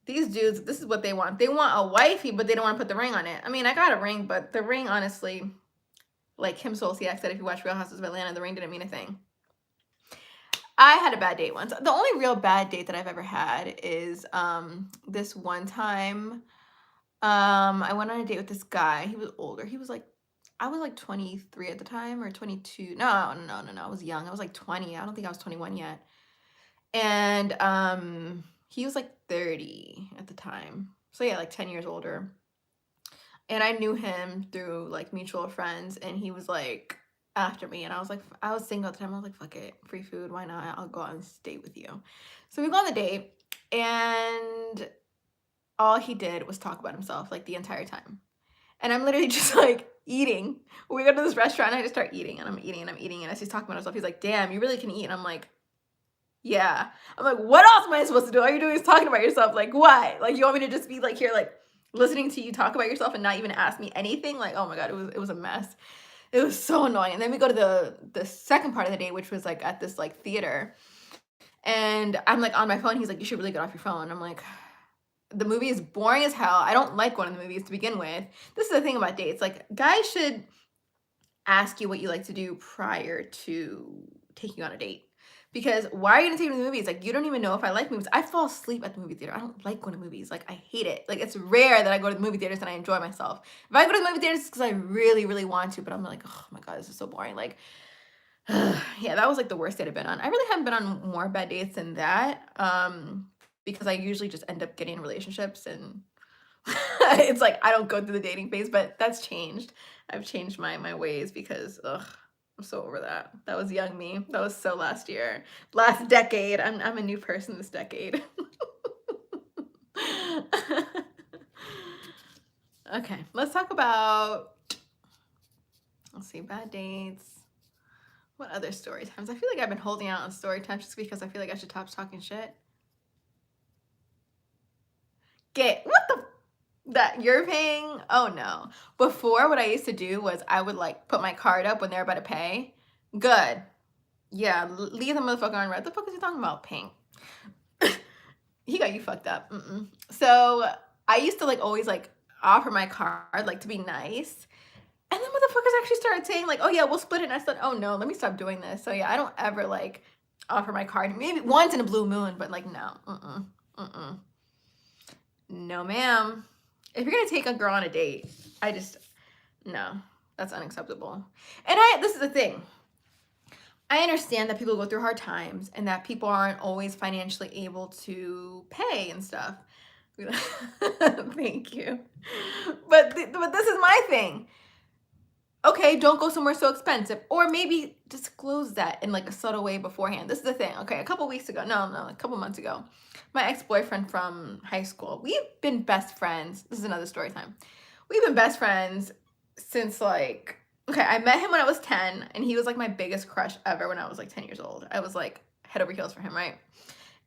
These dudes, this is what they want. They want a wifey, but they don't want to put the ring on it. I mean, I got a ring, but the ring, honestly, like Kim Solciak said, if you watch Real Houses of Atlanta, the ring didn't mean a thing. I had a bad date once. The only real bad date that I've ever had is this one time. I went on a date with this guy. He was older. He was like, I was like 23 at the time, or 22. No. I was young. I was like 20. I don't think I was 21 yet. And he was like 30 at the time. So yeah, like 10 years older. And I knew him through like mutual friends, and he was like after me, and I was like, I was single at the time. I was like, fuck it, free food, why not? I'll go on this date with you. So we go on the date, and all he did was talk about himself like the entire time. And I'm literally just like eating. We go to this restaurant, and I just start eating, and I'm eating and I'm eating, and as he's talking about himself, he's like, damn, you really can eat. And I'm like, yeah. I'm like, what else am I supposed to do? All you're doing is talking about yourself. Like, what? Like, you want me to just be like here, like listening to you talk about yourself and not even ask me anything? Like, oh my God, it was a mess. It was so annoying. And then we go to the second part of the day, which was like at this like theater. And I'm like on my phone. He's like, you should really get off your phone. I'm like, the movie is boring as hell. I don't like going to the movies to begin with. This is the thing about dates. Like, guys should ask you what you like to do prior to taking you on a date. Because why are you gonna take me to the movies? Like, you don't even know if I like movies. I fall asleep at the movie theater. I don't like going to movies. Like, I hate it. Like, it's rare that I go to the movie theaters and I enjoy myself. If I go to the movie theaters, it's because I really, really want to. But I'm like, oh my God, this is so boring. Like, yeah, that was like the worst date I've been on. I really haven't been on more bad dates than that. Because I usually just end up getting in relationships, and it's like I don't go through the dating phase, but that's changed. I've changed my ways because I'm so over that. That was young me. That was so last year. Last decade. I'm a new person this decade. Okay, let's talk about, let's see, bad dates. What other story times? I feel like I've been holding out on story times just because I feel like I should stop talking shit. What the that you're paying? Oh no. Before, what I used to do was I would like put my card up when they're about to pay. Good. Yeah, leave the motherfucker on red. The fuck is he talking about? Pink. He got you fucked up. So I used to like always like offer my card like to be nice. And then motherfuckers actually started saying like, oh yeah, we'll split it. And I said, oh no, let me stop doing this. So yeah, I don't ever like offer my card. Maybe once in a blue moon, but like no. No, ma'am. If you're gonna take a girl on a date, no, that's unacceptable. And this is the thing. I understand that people go through hard times and that people aren't always financially able to pay and stuff. Thank you. But this is my thing. Okay, don't go somewhere so expensive, or maybe disclose that in like a subtle way beforehand. This is the thing. Okay, a couple weeks ago, a couple months ago, my ex-boyfriend from high school, we've been best friends. This is another story time. We've been best friends since like, okay, I met him when I was 10, and he was like my biggest crush ever when I was like 10 years old. I was like head over heels for him, right?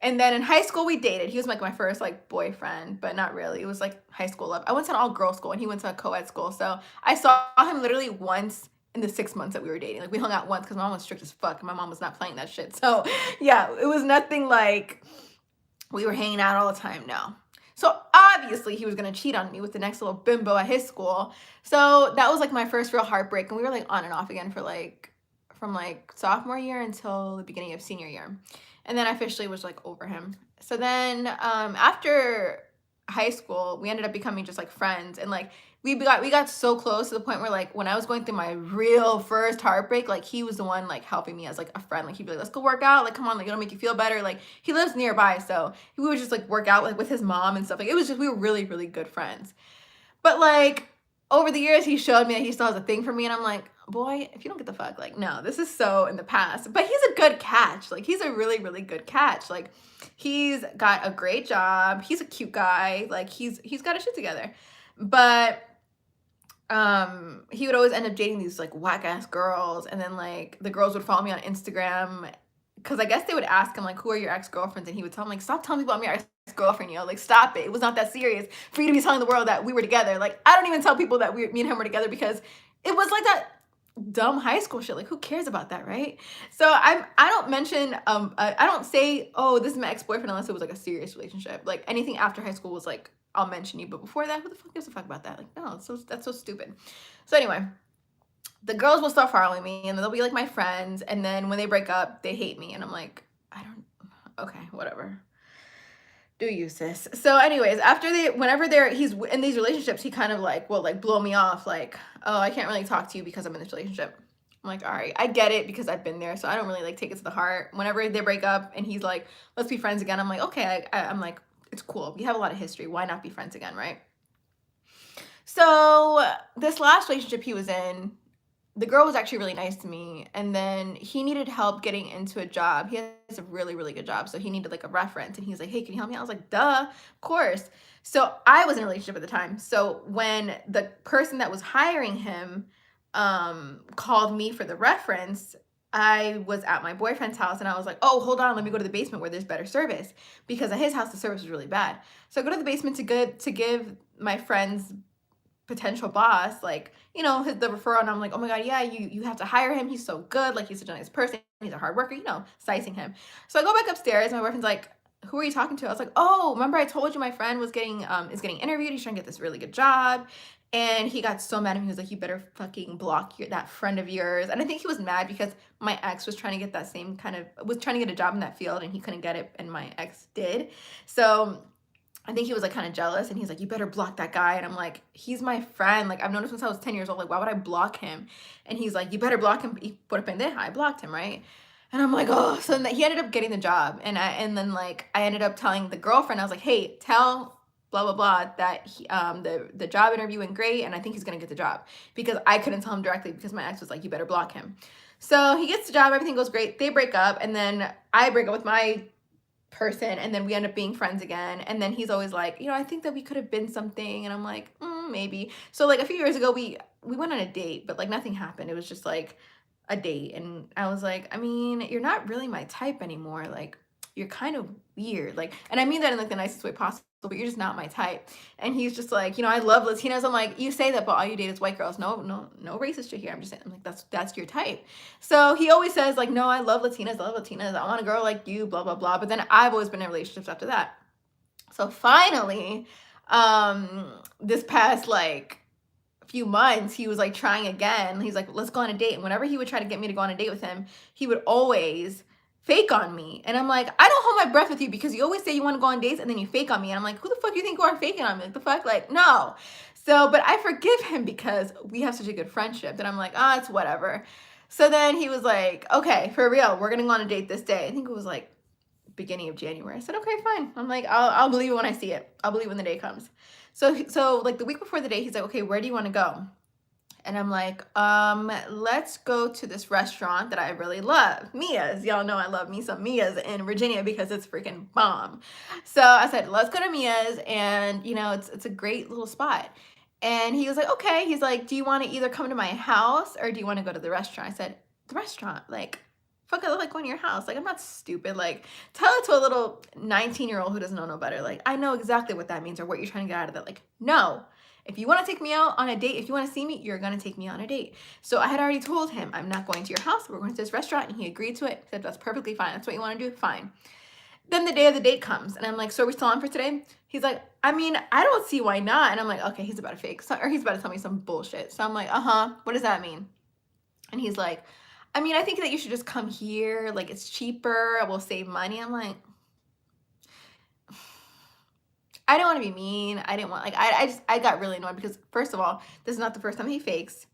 And then in high school, we dated. He was like my first like boyfriend, but not really. It was like high school love. I went to an all-girls school, and he went to a co-ed school. So I saw him literally once in the 6 months that we were dating. Like, we hung out once because my mom was strict as fuck and my mom was not playing that shit. So yeah, it was nothing like we were hanging out all the time. No. So obviously he was gonna cheat on me with the next little bimbo at his school. So that was like my first real heartbreak, and we were like on and off again for like from like sophomore year until the beginning of senior year. And then I officially was like over him. So then after high school, we ended up becoming just like friends, and like we got so close to the point where like when I was going through my real first heartbreak, like he was the one like helping me as like a friend. Like he'd be like, let's go work out, like come on, like it'll make you feel better. Like he lives nearby, so we would just like work out like with his mom and stuff. Like it was just, we were really, really good friends. But like over the years he showed me that he still has a thing for me, and I'm like, boy, if you don't get the fuck, like no, this is so in the past. But he's a good catch. Like he's a really, really good catch. Like he's got a great job, he's a cute guy, like he's got his shit together. But he would always end up dating these like whack ass girls, and then like the girls would follow me on Instagram because I guess they would ask him like, who are your ex-girlfriends, and he would tell them like, stop telling people I'm your ex-girlfriend, you know, like stop it, it was not that serious for you to be telling the world that we were together. Like I don't even tell people that me and him were together because it was like that dumb high school shit. Like who cares about that, right? So I don't mention I don't say, oh, this is my ex-boyfriend, unless it was like a serious relationship. Like anything after high school was like, I'll mention you, but before that, who the fuck gives a fuck about that? Like no, that's so stupid. So anyway, the girls will start following me, and they'll be like my friends, and then when they break up they hate me, and I'm like, I don't, okay, whatever, do you, sis? So anyways, after he's in these relationships, he kind of like will like blow me off, like, oh, I can't really talk to you because I'm in this relationship. I'm like, all right, I get it because I've been there, so I don't really like take it to the heart. Whenever they break up and he's like, let's be friends again, I'm like, okay, I'm like, it's cool, we have a lot of history, why not be friends again, right? So this last relationship he was in, the girl was actually really nice to me, and then he needed help getting into a job. He has a really, really good job, so he needed like a reference, and he's like, hey, can you help me? I was like, duh, of course. So I was in a relationship at the time, so when the person that was hiring him called me for the reference, I was at my boyfriend's house, and I was like, oh, hold on, let me go to the basement where there's better service, because at his house the service was really bad. So I go to the basement to give my friend's potential boss, like, you know, the referral, and I'm like, oh my god, yeah, you have to hire him, he's so good, like he's such a nice person, he's a hard worker, you know, sizing him. So I go back upstairs, my boyfriend's like, who are you talking to? I was like, oh, remember I told you my friend was getting is getting interviewed, he's trying to get this really good job. And he got so mad at me, he was like, you better fucking block that friend of yours. And I think he was mad because my ex was trying to get that same kind of, was trying to get a job in that field, and he couldn't get it, and my ex did. So I think he was like kind of jealous, and he's like, you better block that guy. And I'm like, he's my friend, like I've known him since I was 10 years old, like why would I block him? And he's like, you better block him. Por pendeja, I blocked him, right? And I'm like, oh. So then he ended up getting the job, and then like I ended up telling the girlfriend, I was like, hey, tell blah blah blah that he, the job interview went great, and I think he's gonna get the job, because I couldn't tell him directly because my ex was like, you better block him. So he gets the job, everything goes great, they break up, and then I break up with my person, and then we end up being friends again. And then he's always like, you know, I think that we could have been something, and I'm like, maybe. So like a few years ago we went on a date, but like nothing happened, it was just like a date, and I was like, I mean, you're not really my type anymore, like you're kind of weird, like, and I mean that in like the nicest way possible, but you're just not my type. And he's just like, you know, I love Latinas. I'm like, you say that, but all you date is white girls. No racist shit here, I'm just saying, I'm like, that's your type. So he always says like, no, I love Latinas, I want a girl like you, blah blah blah. But then I've always been in relationships after that. So finally, this past like few months, he was like trying again. He's like, let's go on a date. And whenever he would try to get me to go on a date with him, he would always fake on me. And I'm like, I don't hold my breath with you, because you always say you want to go on dates and then you fake on me. And I'm like, who the fuck do you think you are faking on me? Like, the fuck? Like, no. So, but I forgive him because we have such a good friendship that I'm like, it's whatever. So then he was like, okay, for real, we're gonna go on a date this day. I think it was like beginning of January. I said, okay, fine. I'm like, I'll believe it when I see it. I'll believe when the day comes. So like the week before the date, he's like, okay, where do you want to go? And I'm like, let's go to this restaurant that I really love, Mia's. Y'all know I love me some Mia's in Virginia because it's freaking bomb. So I said, let's go to Mia's, and you know, it's a great little spot. And he was like, okay. He's like, do you want to either come to my house or do you want to go to the restaurant? I said, the restaurant. Like, fuck, I look like going to your house. Like, I'm not stupid. Like, tell it to a little 19-year-old who doesn't know no better. Like, I know exactly what that means or what you're trying to get out of that. Like, no. If you want to take me out on a date, if you want to see me, you're going to take me on a date. So I had already told him, I'm not going to your house. We're going to this restaurant. And he agreed to it. He said, that's perfectly fine. That's what you want to do? Fine. Then the day of the date comes and I'm like, so are we still on for today? He's like, I mean, I don't see why not. And I'm like, okay, he's about to fake, or he's about to tell me some bullshit. So I'm like, what does that mean? And he's like, I mean, I think that you should just come here. Like, it's cheaper. We'll save money. I'm like, I don't want to be mean. I didn't want, like, I got really annoyed because, first of all, this is not the first time he fakes.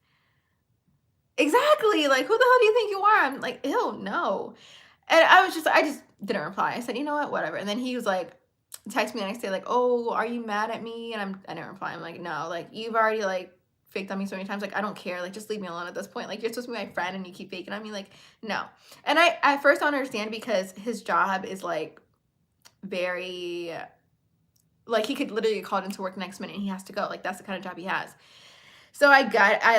Exactly. Like, who the hell do you think you are? I'm like, ew, no. And I just didn't reply. I said, you know what, whatever. And then he was like, text me the next day, like, oh, are you mad at me? And I didn't reply. I'm like, no, like, you've already, like, faked on me so many times. Like, I don't care. Like, just leave me alone at this point. Like, you're supposed to be my friend and you keep faking on me. Like, no. And I at first don't understand because his job is, like, very, like, he could literally get called into work next minute and he has to go. Like, that's the kind of job he has. So I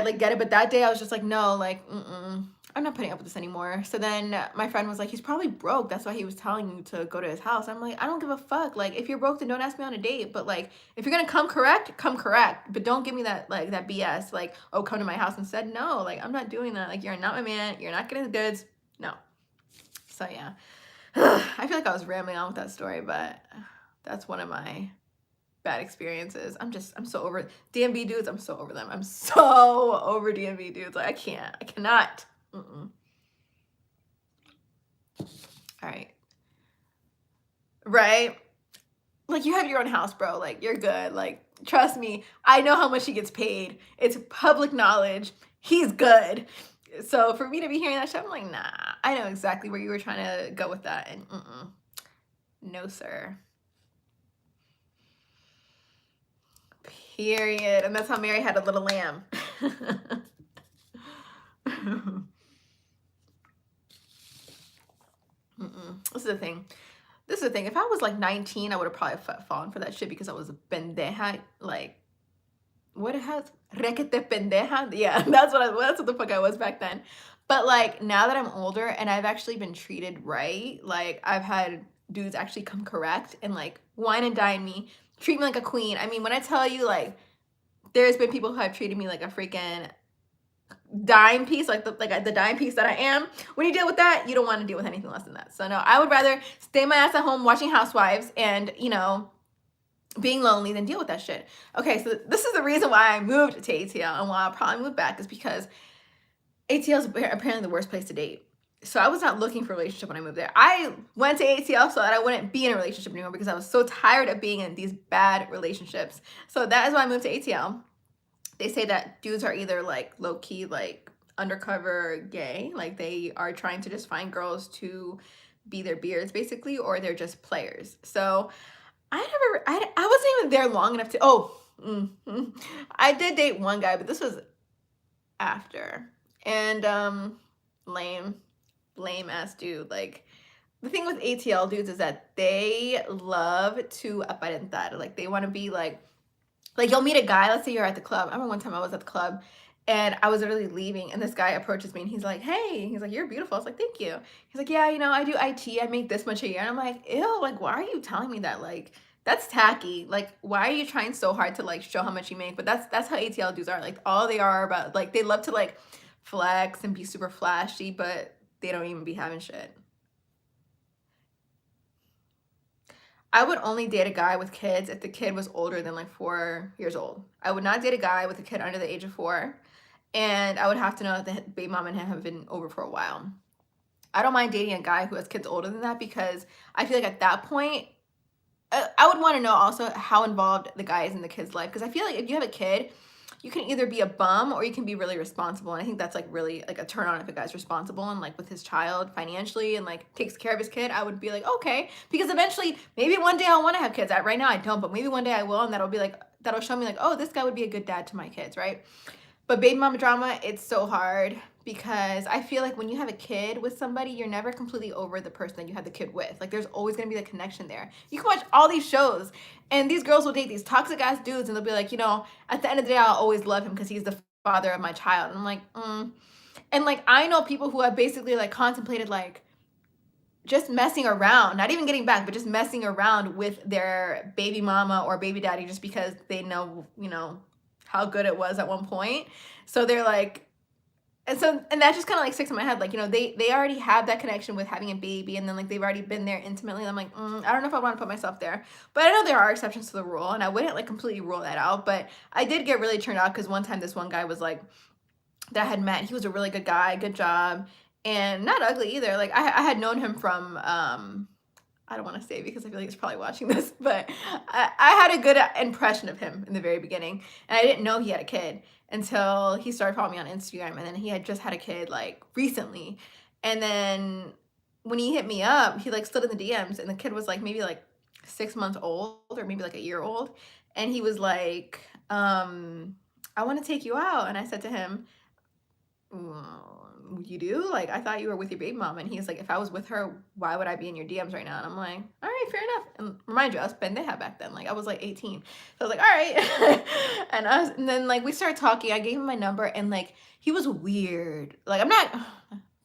like get it, but that day I was just like, no, like, I'm not putting up with this anymore. So then my friend was like, he's probably broke. That's why he was telling you to go to his house. I'm like, I don't give a fuck. Like, if you're broke, then don't ask me on a date. But like, if you're gonna come correct. But don't give me that, like, that BS. Like, oh, come to my house instead. No, like, I'm not doing that. Like, you're not my man. You're not getting the goods. No. So yeah, I feel like I was rambling on with that story, but that's one of my bad experiences. I'm so over DMV dudes. I'm so over them. I'm so over DMV dudes. Like, I cannot. All right. Right? Like, you have your own house, bro. Like, you're good. Like, trust me. I know how much he gets paid. It's public knowledge. He's good. So for me to be hearing that shit, I'm like, nah. I know exactly where you were trying to go with that. And no, sir. Period. And that's how Mary had a little lamb. This is the thing. If I was like 19, I would have probably fallen for that shit because I was a pendeja. Like, what it has? Requete pendeja? Yeah, that's what the fuck I was back then. But like, now that I'm older and I've actually been treated right, like, I've had dudes actually come correct and like wine and dine me, treat me like a queen. I mean, when I tell you, like, there's been people who have treated me like a freaking dime piece, like the dime piece that I am. When you deal with that, you don't want to deal with anything less than that. So no, I would rather stay my ass at home watching Housewives and, you know, being lonely than deal with that shit. Okay, so this is the reason why I moved to ATL and why I'll probably move back is because ATL is apparently the worst place to date. So I was not looking for a relationship when I moved there. I went to ATL so that I wouldn't be in a relationship anymore because I was so tired of being in these bad relationships. So that is why I moved to ATL. They say that dudes are either like low-key, like undercover gay, like they are trying to just find girls to be their beards basically, or they're just players. So I wasn't even there long enough to, I did date one guy, but this was after. And lame ass dude. Like, the thing with ATL dudes is that they love to aparentar. Like, they want to be like you'll meet a guy, let's say you're at the club. I remember one time I was at the club and I was literally leaving and this guy approaches me and he's like, hey, he's like, you're beautiful. I was like, thank you. He's like, yeah, you know, I do IT. I make this much a year. And I'm like, ew, like, why are you telling me that? Like, that's tacky. Like, why are you trying so hard to like show how much you make? But that's how ATL dudes are. Like, all they are about, like, they love to like flex and be super flashy, but they don't even be having shit. I would only date a guy with kids if the kid was older than like 4 years old. I would not date a guy with a kid under the age of 4. And I would have to know that the baby mom and him have been over for a while. I don't mind dating a guy who has kids older than that because I feel like at that point, I would want to know also how involved the guy is in the kid's life. Because I feel like if you have a kid, you can either be a bum or you can be really responsible. And I think that's like really like a turn on if a guy's responsible and like with his child financially and like takes care of his kid. I would be like, okay, because eventually maybe one day I'll want to have kids. Right now I don't, but maybe one day I will, and that'll be like, that'll show me like, oh, this guy would be a good dad to my kids, right? But baby mama drama, it's so hard because I feel like when you have a kid with somebody, you're never completely over the person that you had the kid with. Like, there's always gonna be the connection there. You can watch all these shows and these girls will date these toxic ass dudes and they'll be like, you know, at the end of the day, I'll always love him because he's the father of my child. And I'm like, And like, I know people who have basically like contemplated like just messing around, not even getting back, but just messing around with their baby mama or baby daddy just because they know, you know, how good it was at one point. So they're like, and that just kind of like sticks in my head. Like, you know, they already have that connection with having a baby, and then like they've already been there intimately. And I'm like, I don't know if I want to put myself there. But I know there are exceptions to the rule, and I wouldn't like completely rule that out. But I did get really turned off because one time this one guy was like, that I had met, he was a really good guy, good job, and not ugly either. Like I had known him from I don't want to say because I feel like he's probably watching this, but I had a good impression of him in the very beginning. And I didn't know he had a kid until he started following me on Instagram. And then he had just had a kid like recently. And then when he hit me up, he like slid in the DMs and the kid was like maybe like 6 months old or maybe like a year old. And he was like, I want to take you out. And I said to him, you do? Like, I thought you were with your baby mom. And he's like, if I was with her, why would I be in your DMs right now? And I'm like, all right, fair enough. And remind you, I was pendeja back then. Like, I was like 18. So I was like, all right. And then like we started talking. I gave him my number and like he was weird. Like, I'm not,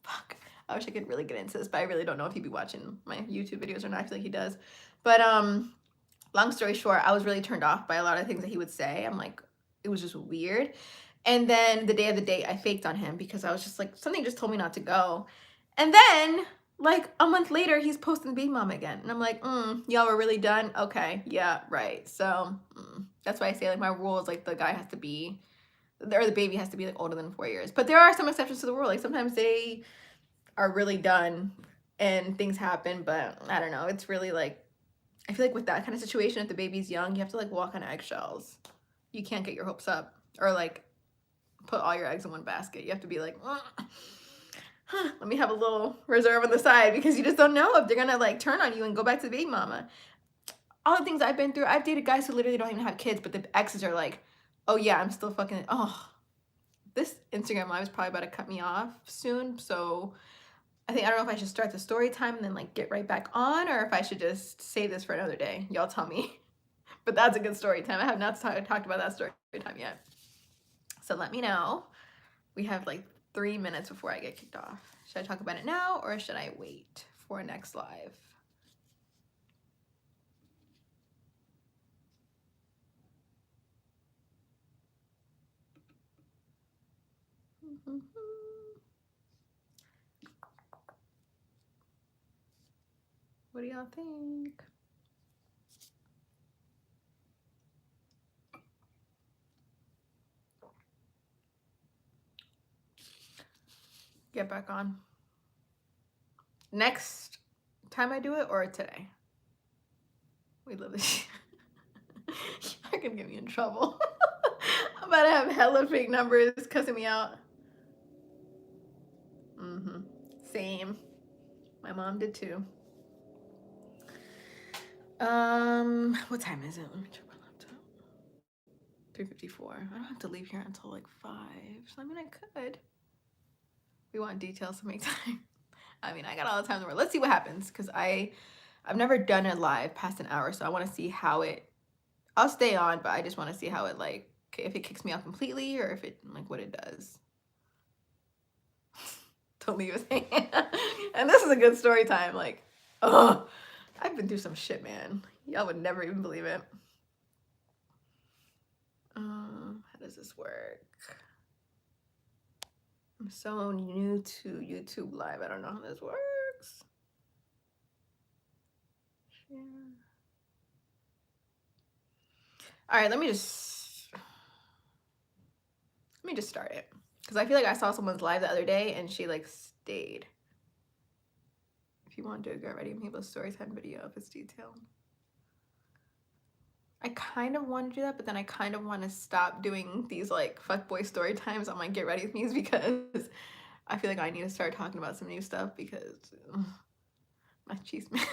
fuck. I wish I could really get into this, but I really don't know if he'd be watching my YouTube videos or not. I feel like he does. But long story short, I was really turned off by a lot of things that he would say. I'm like, it was just weird. And then the day of the date, I faked on him because I was just like, something just told me not to go. And then, like, a month later, he's posting baby mom again. And I'm like, y'all were really done? Okay, yeah, right. So that's why I say, like, my rule is, like, the guy has to be, or the baby has to be, like, older than 4 years. But there are some exceptions to the rule. Like, sometimes they are really done and things happen. But I don't know. It's really, like, I feel like with that kind of situation, if the baby's young, you have to, like, walk on eggshells. You can't get your hopes up. Or, like, put all your eggs in one basket. You have to be like, let me have a little reserve on the side because you just don't know if they're gonna like turn on you and go back to the baby mama. All the things I've been through, I've dated guys who literally don't even have kids, but the exes are like, oh yeah, I'm still fucking, this Instagram live is probably about to cut me off soon. So I don't know if I should start the story time and then like get right back on, or if I should just save this for another day. Y'all tell me. But that's a good story time. I have not talked about that story time yet. So let me know. We have like 3 minutes before I get kicked off. Should I talk about it now or should I wait for next live? What do y'all think? Get back on. Next time I do it or today? We live this. You're gonna get me in trouble. I'm about to have hella fake numbers cussing me out. Same. My mom did too. What time is it? Let me check my laptop. 3:54. I don't have to leave here until like 5. So I mean, I could. We want details to make time. I mean, I got all the time in the world. Let's see what happens because I've never done a live past an hour, so I want to see how it. I'll stay on, but I just want to see how it like if it kicks me off completely or if it like what it does. Don't leave us hanging. And this is a good story time. Like, I've been through some shit, man. Y'all would never even believe it. How does this work? I'm so new to YouTube Live. I don't know how this works. Yeah. All right, let me just start it because I feel like I saw someone's live the other day and she like stayed. If you want to get ready and people story time video if it's detailed. I kind of want to do that, but then I kind of want to stop doing these like fuckboy story times on my get ready with me's because I feel like I need to start talking about some new stuff because my cheese man.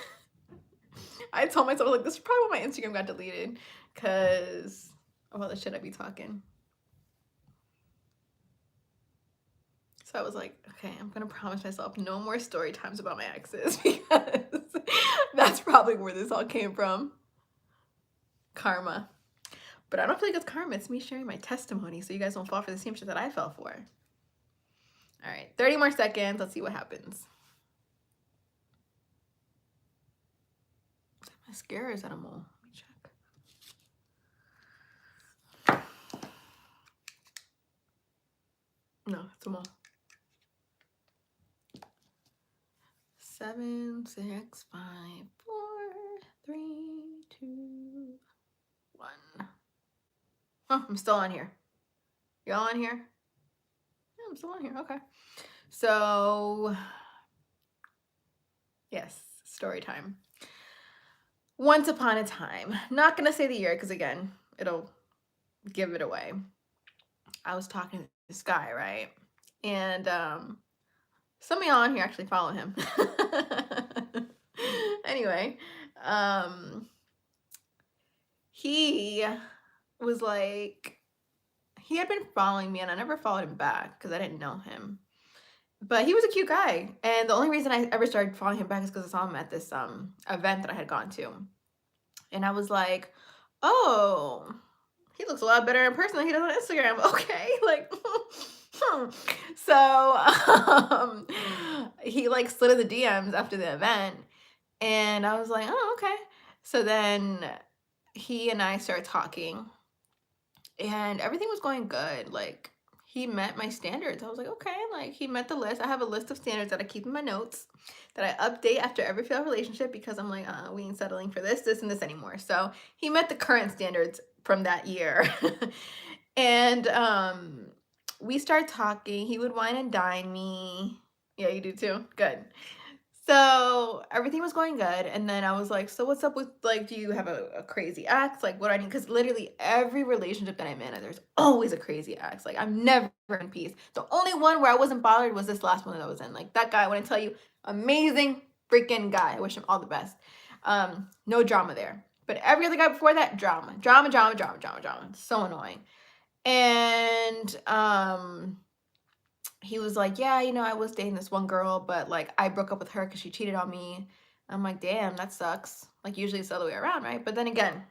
I told myself like this is probably why my Instagram got deleted because of all the shit I be talking. So I was like, okay, I'm gonna promise myself no more story times about my exes because that's probably where this all came from. Karma. But I don't feel like it's karma. It's me sharing my testimony so you guys don't fall for the same shit that I fell for. All right, 30 more seconds. Let's see what happens. Is that mascara or is that a mole? Let me check. No, it's more. 7, 6, 5, 4, 3, 2, 1. Oh, I'm still on here. Y'all on here? Yeah, I'm still on here. Okay. So, yes, story time. Once upon a time, not gonna say the year because again, it'll give it away. I was talking to this guy, right? And some of y'all on here actually follow him. Anyway, he was like, he had been following me and I never followed him back because I didn't know him. But he was a cute guy. And the only reason I ever started following him back is because I saw him at this event that I had gone to. And I was like, oh, he looks a lot better in person than he does on Instagram. Okay, like, so he like slid in the DMs after the event, and I was like, oh, okay. So then he and I started talking, and everything was going good. Like, he met my standards. I was like, okay, like he met the list. I have a list of standards that I keep in my notes that I update after every failed relationship because I'm like, we ain't settling for this, and this anymore. So he met the current standards from that year. And we started talking. He would wine and dine me. Yeah, you do too. Good. So everything was going good. And then I was like, so what's up with, like, do you have a crazy ex? Like, what do I need? Because literally every relationship that I'm in, there's always a crazy ex. Like, I'm never in peace. The only one where I wasn't bothered was this last one that I was in. Like, that guy, when I tell you, amazing freaking guy. I wish him all the best. No drama there. But every other guy before that, drama. Drama, drama, drama, drama, drama. So annoying. And he was like, yeah, you know, I was dating this one girl, but like I broke up with her because she cheated on me. I'm like, damn, that sucks. Like usually it's the other way around, right? But then again,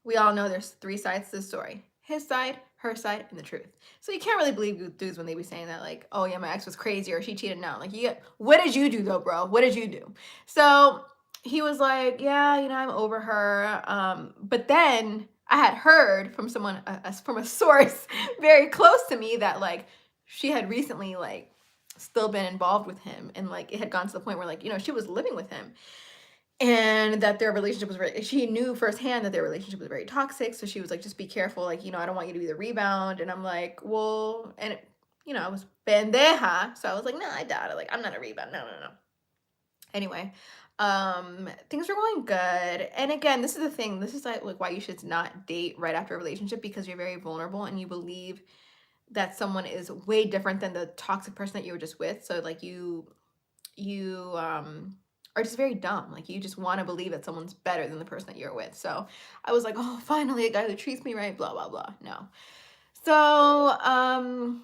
we all know there's 3 sides to the story. His side, her side, and the truth. So you can't really believe dudes when they be saying that, like, oh yeah, my ex was crazy or she cheated. No, like, what did you do though, bro? What did you do? So he was like, yeah, you know, I'm over her. But then I had heard from someone, from a source very close to me that like she had recently like still been involved with him and like it had gone to the point where like, you know, she was living with him and that their relationship was very, she knew firsthand that their relationship was very toxic. So she was like, just be careful. Like, you know, I don't want you to be the rebound. And I'm like, well, and you know, I was pendeja. So I was like, no, I doubt it. Like, I'm not a rebound. No. Anyway, things were going good. And again, this is the thing. This is like why you should not date right after a relationship because you're very vulnerable and you believe that someone is way different than the toxic person that you were just with. So like you are just very dumb. Like you just want to believe that someone's better than the person that you're with. So I was like, oh, finally a guy who treats me right, blah, blah, blah. No. So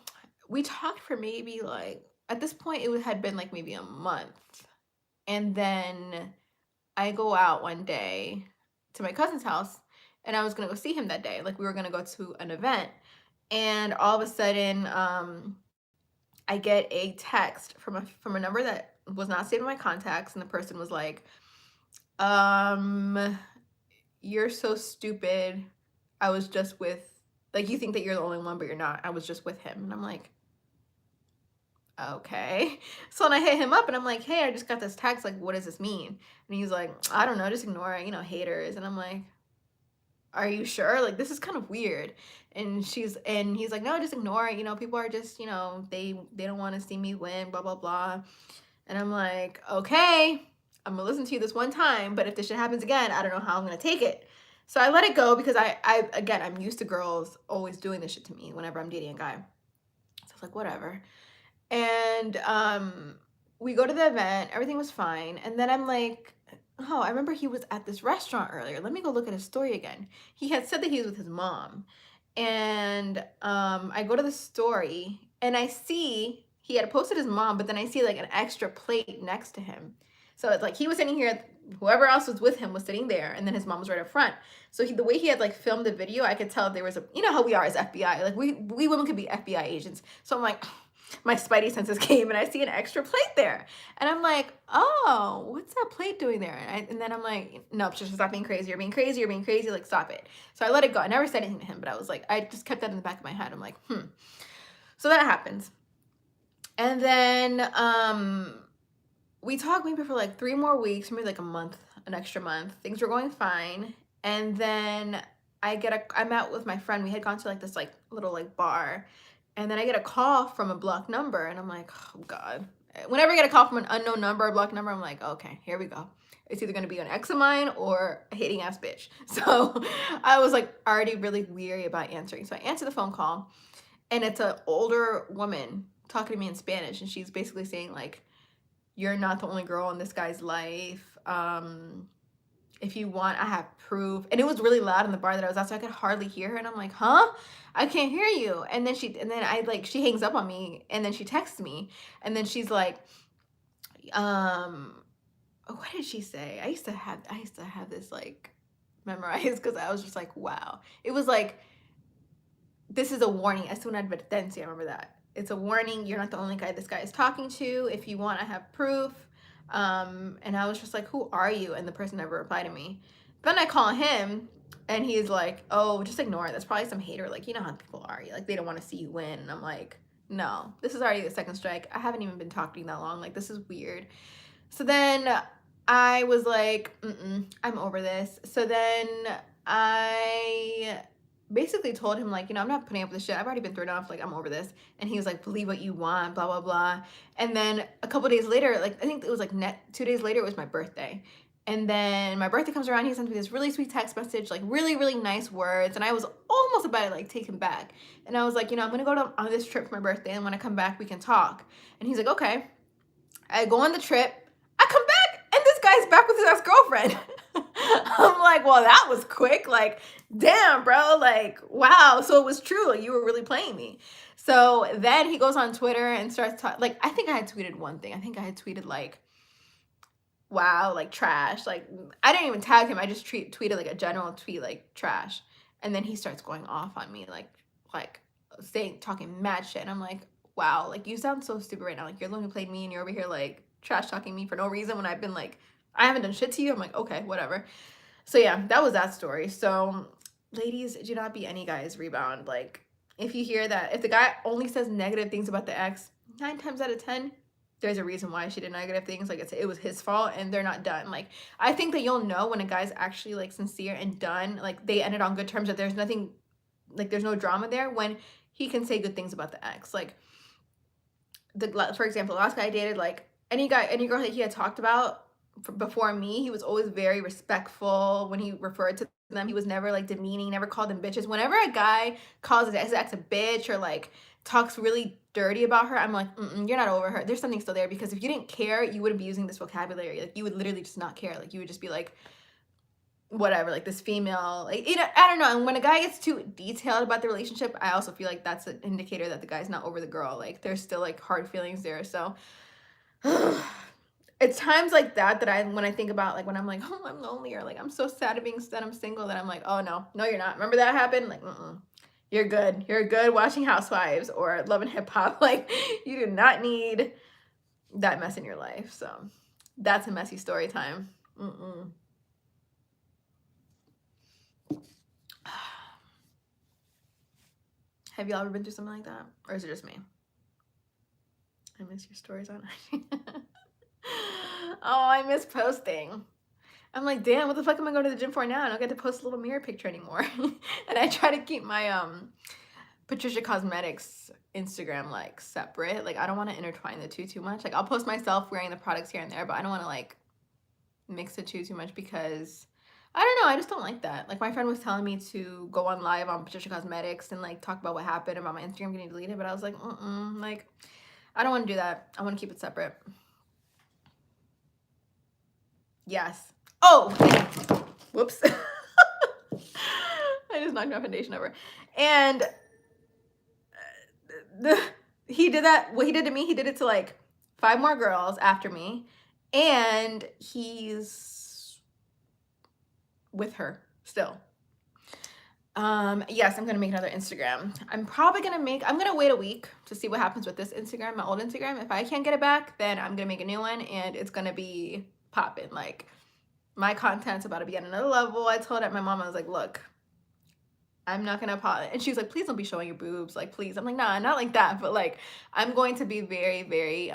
we talked for maybe like, at this point it had been like maybe a month. And then I go out one day to my cousin's house and I was going to go see him that day. Like we were going to go to an event. And all of a sudden, I get a text from a number that was not saved in my contacts, and the person was like, you're so stupid. I was just with, like, you think that you're the only one, but you're not. I was just with him. And I'm like, okay. So then I hit him up and I'm like, hey, I just got this text. Like, what does this mean? And he's like, I don't know, just ignore it, you know, haters. And I'm like, are you sure? Like, this is kind of weird. And he's like, no, just ignore it. You know, people are just, you know, they don't want to see me win, blah, blah, blah. And I'm like, okay, I'm gonna listen to you this one time, but if this shit happens again, I don't know how I'm gonna take it. So I let it go because again, I'm used to girls always doing this shit to me whenever I'm dating a guy. So I was like, whatever. And we go to the event, everything was fine. And then I'm like, oh, I remember he was at this restaurant earlier. Let me go look at his story again. He had said that he was with his mom. And I go to the story and I see he had posted his mom, but then I see like an extra plate next to him. So it's like he was sitting here, whoever else was with him was sitting there, and then his mom was right up front. So the way he had like filmed the video, I could tell there was you know how we are as FBI, like we women could be FBI agents. So I'm like, my spidey senses came and I see an extra plate there. And I'm like, oh, what's that plate doing there? And then I'm like, nope, just stop being crazy. You're being crazy. You're being crazy. Like, stop it. So I let it go. I never said anything to him, but I was like, I just kept that in the back of my head. I'm like, So that happens. And then we talked maybe for like 3 more weeks, maybe like a month, an extra month. Things were going fine. And then I'm out with my friend. We had gone to like this like little like bar. And then I get a call from a blocked number. And I'm like, oh God. Whenever I get a call from an unknown number, a blocked number, I'm like, okay, here we go. It's either gonna be an ex of mine or a hating ass bitch. So I was like already really weary about answering. So I answer the phone call, and it's an older woman talking to me in Spanish, and she's basically saying like, you're not the only girl in this guy's life. If you want, I have proof. And it was really loud in the bar that I was at, so I could hardly hear her. And I'm like, huh? I can't hear you. And then she hangs up on me, and then she texts me, and then she's like, what did she say? I used to have this like memorized because I was just like, wow. It was like, this is a warning. Es una advertencia. Remember that. It's a warning. You're not the only guy this guy is talking to. If you want, I have proof. And I was just like, who are you? And the person never replied to me. Then I call him, and he's like, oh, just ignore it. That's probably some hater. Like, you know how people are. Like, they don't want to see you win. And I'm like, no, this is already the second strike. I haven't even been talking that long. Like, this is weird. So then I was like, I'm over this. So then I basically told him like, I'm not putting up with this shit. I've already been thrown off. Like, I'm over this. And he was like, believe what you want, blah, blah, blah. And then a couple days later, like, I think it was like 2 days later, it was my birthday. And then my birthday comes around, he sends me this really sweet text message, like really, really nice words. And I was almost about to like take him back. And I was like, I'm gonna go on this trip for my birthday, and when I come back, we can talk. And he's like, okay. I go on the trip, I come back, and this guy's back with his ex-girlfriend. I'm like, well, that was quick. Like, damn, bro. Like, wow. So it was true. Like, you were really playing me. So then he goes on Twitter and starts talking. Like, I think I had tweeted one thing. I think I had tweeted like, wow, like trash. Like, I didn't even tag him. I just tweeted like a general tweet, like trash. And then he starts going off on me, like talking mad shit. And I'm like, wow, like, you sound so stupid right now. Like, you're the one who played me, and you're over here like trash talking me for no reason when I've been like, I haven't done shit to you. I'm like, okay, whatever. So yeah, that was that story. So ladies, do not be any guy's rebound. Like, if you hear that, if the guy only says negative things about the ex, 9 times out of 10, there's a reason why she did negative things. Like, it was his fault, and they're not done. Like, I think that you'll know when a guy's actually like sincere and done, like they ended on good terms, that there's nothing, like there's no drama there, when he can say good things about the ex. Like, for example, the last guy I dated, like any girl that he had talked about before me, he was always very respectful when he referred to them. He was never like demeaning, never called them bitches. Whenever a guy calls his ex a bitch or like talks really dirty about her, I'm like, you're not over her. There's something still there, because if you didn't care, you wouldn't be using this vocabulary. Like, you would literally just not care. Like, you would just be like, whatever, like this female, like, I don't know. And when a guy gets too detailed about the relationship, I also feel like that's an indicator that the guy's not over the girl. Like, there's still like hard feelings there. So it's times like that when I think about like when I'm like, oh, I'm lonely, or like I'm so sad that I'm single, that I'm like, oh no, you're not. Remember that happened? Like, you're good. You're good watching Housewives or Love and Hip Hop. Like, you do not need that mess in your life. So that's a messy story time. Have y'all ever been through something like that? Or is it just me? I miss your stories on IG. Oh, I miss posting. I'm like, damn, what the fuck am I going to the gym for now? I don't get to post a little mirror picture anymore. And I try to keep my Patricia Cosmetics Instagram like separate. Like, I don't want to intertwine the two too much. Like, I'll post myself wearing the products here and there, but I don't want to like mix the two too much, because I don't know, I just don't like that. Like, my friend was telling me to go on live on Patricia Cosmetics and like talk about what happened about my Instagram getting deleted, but I was like, like, I don't want to do that. I want to keep it separate. Yes. Oh, whoops. I just knocked my foundation over. And he did that. What he did to me, he did it to like 5 more girls after me. And he's with her still. Yes, I'm gonna make another Instagram. I'm gonna wait a week to see what happens with this Instagram, my old Instagram. If I can't get it back, then I'm gonna make a new one, and it's gonna be popping. Like, my content's about to be at another level. I told my mom, I was like, look, I'm not gonna apologize. And she was like, please don't be showing your boobs. Like, please. I'm like, nah, not like that. But like, I'm going to be very, very,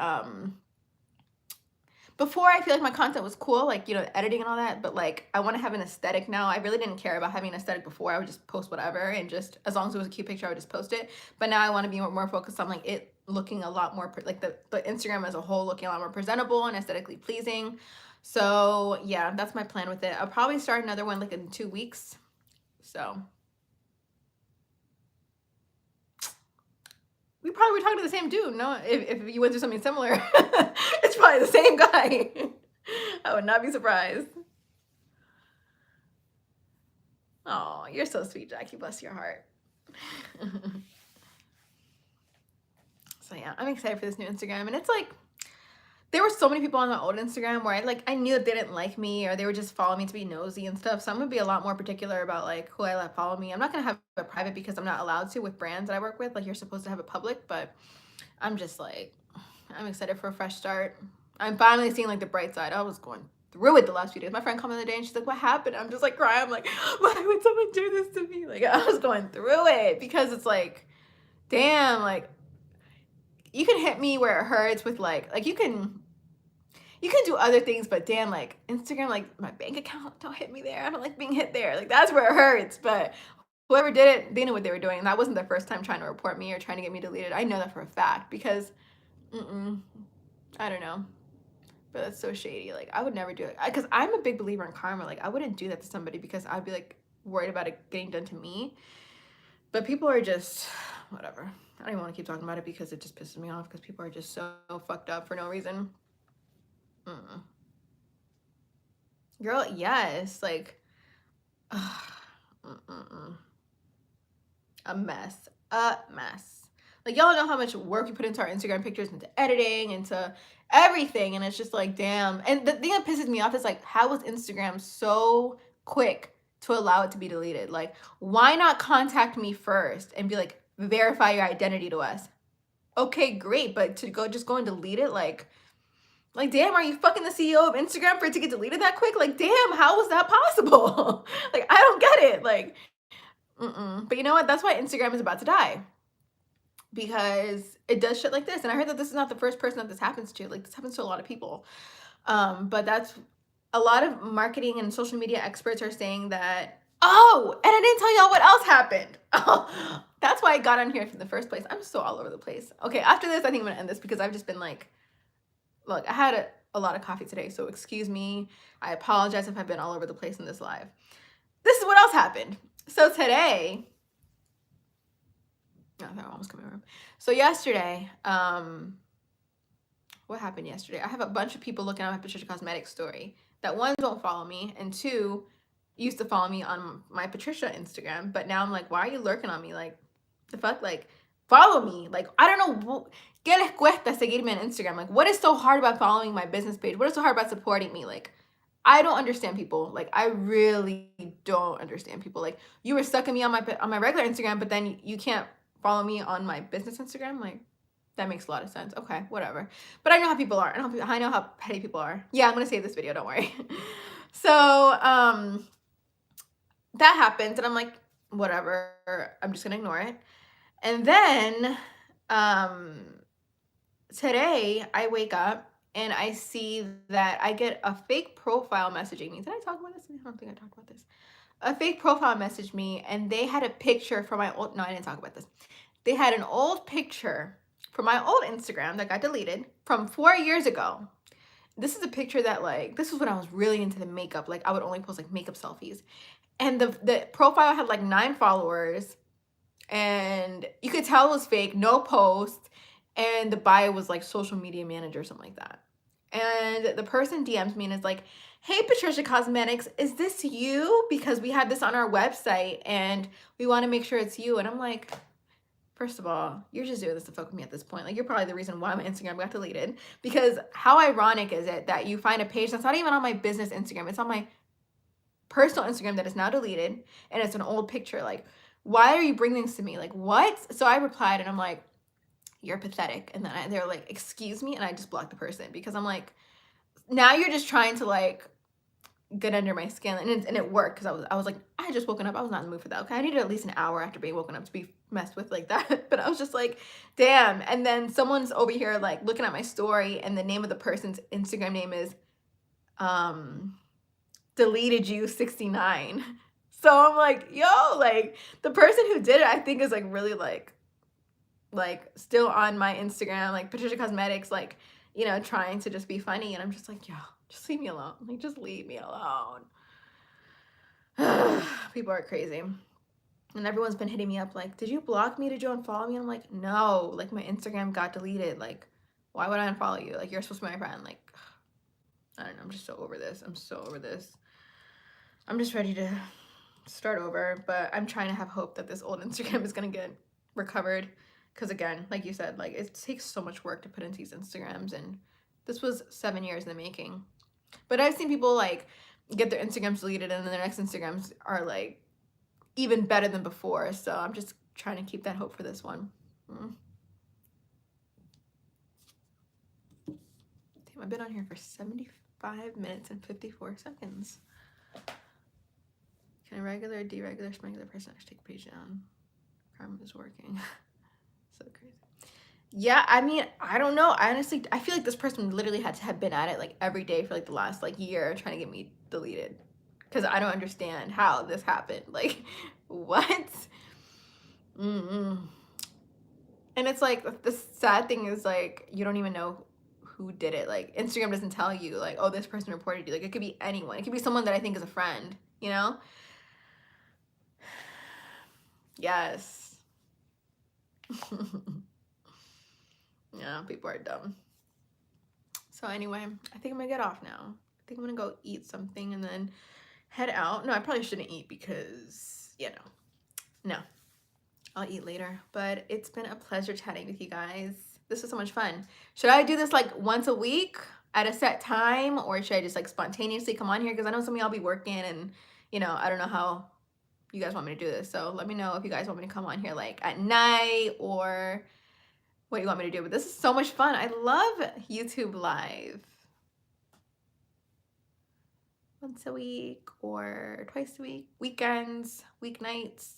before I feel like my content was cool, like, you know, editing and all that, but like, I want to have an aesthetic now. I really didn't care about having an aesthetic before. I would just post whatever and just, as long as it was a cute picture, I would just post it. But now I want to be more focused on like it looking a lot more, like the Instagram as a whole looking a lot more presentable and aesthetically pleasing. So yeah, that's my plan with it. I'll probably start another one like in 2 weeks. So we probably were talking to the same dude. No, if you went through something similar, it's probably the same guy. I would not be surprised. Oh, you're so sweet, Jackie. Bless your heart. So yeah, I'm excited for this new Instagram. And it's like, there were so many people on my old Instagram where I knew that they didn't like me or they were just following me to be nosy and stuff. So I'm gonna be a lot more particular about like who I let follow me. I'm not gonna have it private because I'm not allowed to with brands that I work with. Like you're supposed to have it public, but I'm just like, I'm excited for a fresh start. I'm finally seeing like the bright side. I was going through it the last few days. My friend called me the other day and she's like, what happened? I'm just like crying. I'm like, why would someone do this to me? Like I was going through it because it's like, damn, like you can hit me where it hurts with like you can do other things, but damn, like Instagram, like my bank account, don't hit me there. I don't like being hit there. Like that's where it hurts. But whoever did it, they knew what they were doing. And that wasn't the first time trying to report me or trying to get me deleted. I know that for a fact because, I don't know. But that's so shady. Like I would never do it because I'm a big believer in karma. Like I wouldn't do that to somebody because I'd be like worried about it getting done to me. But people are just whatever. I don't even want to keep talking about it because it just pisses me off because people are just so fucked up for no reason. Girl, yes, like a mess, a mess. Like y'all know how much work we put into our Instagram pictures, into editing, into everything, and it's just like, damn. And the thing that pisses me off is like, how was Instagram so quick to allow it to be deleted? Like, why not contact me first and be like, verify your identity to us? Okay, great, but to go and delete it, like damn, are you fucking the CEO of Instagram for it to get deleted that quick? Like, damn, how was that possible? Like, I don't get it. Like, But you know what? That's why Instagram is about to die. Because it does shit like this. And I heard that this is not the first person that this happens to. Like, this happens to a lot of people. But that's a lot of marketing and social media experts are saying that, oh, and I didn't tell y'all what else happened. Oh, that's why I got on here in the first place. I'm so all over the place. Okay, after this, I think I'm gonna end this because I've just been like, look, I had a lot of coffee today, so excuse me. I apologize if I've been all over the place in this live. This is what else happened. So today, that almost coming around. So yesterday, what happened yesterday? I have a bunch of people looking at my Patricia Cosmetics story that one, don't follow me, and two, used to follow me on my Patricia Instagram, but now I'm like, why are you lurking on me? Like, the fuck? Like, follow me. Like, I don't know. ¿Qué les cuesta seguirme on Instagram? Like, what is so hard about following my business page? What is so hard about supporting me? Like, I don't understand people. Like, I really don't understand people. Like, you were sucking me on my regular Instagram, but then you can't follow me on my business Instagram. Like, that makes a lot of sense. Okay, whatever. But I know how people are. I know how petty people are. Yeah, I'm gonna save this video. Don't worry. So, that happens, and I'm like, whatever. I'm just gonna ignore it. And then, today I wake up and I see that I get a fake profile messaging me. Did I talk about this? I don't think I talked about this. A fake profile messaged me, and they had a picture from my old. No, I didn't talk about this. They had an old picture from my old Instagram that got deleted from 4 years ago. This is a picture that, like, this was when I was really into the makeup. Like, I would only post like makeup selfies, and the profile had like 9 followers, and you could tell it was fake. No post, and the bio was like social media manager or something like that. And the person DMs me and is like, hey, Patricia Cosmetics, is this you? Because we had this on our website and we want to make sure it's you. And I'm like, first of all, you're just doing this to fuck with me at this point. Like, you're probably the reason why my Instagram got deleted. Because how ironic is it that you find a page that's not even on my business Instagram, it's on my personal Instagram that is now deleted, and it's an old picture. Like, why are you bringing this to me? Like, what? So I replied, and I'm like, you're pathetic. And then they're like, excuse me, and I just blocked the person because I'm like, now you're just trying to like get under my skin, and it worked because I was like, I had just woken up. I was not in the mood for that. Okay, I needed at least an hour after being woken up to be messed with like that. But I was just like, damn. And then someone's over here like looking at my story, and the name of the person's Instagram name is um deleted you 69. So I'm like, yo, like the person who did it, I think is like really like still on my Instagram, like Patricia Cosmetics, like, you know, trying to just be funny. And I'm just like, yo, just leave me alone. Like, just leave me alone. People are crazy. And everyone's been hitting me up like, did you block me? Did you unfollow me? And I'm like, no, like my Instagram got deleted. Like, why would I unfollow you? Like, you're supposed to be my friend. Like, I don't know. I'm just so over this. I'm so over this. I'm just ready to start over, but I'm trying to have hope that this old Instagram is going to get recovered. Because again, like you said, like it takes so much work to put into these Instagrams, and this was 7 years in the making. But I've seen people like get their Instagrams deleted and then their next Instagrams are like even better than before. So I'm just trying to keep that hope for this one. Damn, I've been on here for 75 minutes and 54 seconds. Can a regular, deregular, schmegular percentage take page down? Karma is working. So crazy. Yeah, I mean, I don't know. Honestly, I feel like this person literally had to have been at it like every day for like the last like year trying to get me deleted. Because I don't understand how this happened. Like, what? And it's like, the sad thing is like, you don't even know who did it. Like, Instagram doesn't tell you like, oh, this person reported you. Like, it could be anyone. It could be someone that I think is a friend, you know? Yes. Yeah, people are dumb. So anyway, I think I'm gonna get off now. I think I'm gonna go eat something and then head out. No, I probably shouldn't eat because, you know, no, I'll eat later. But it's been a pleasure chatting with you guys. This was so much fun. Should I do this like once a week at a set time, or should I just like spontaneously come on here? Because I know some of y'all be working and, you know, I don't know how you guys want me to do this. So let me know if you guys want me to come on here like at night or what you want me to do. But this is so much fun. I love YouTube Live. Once a week or twice a week, weekends, weeknights,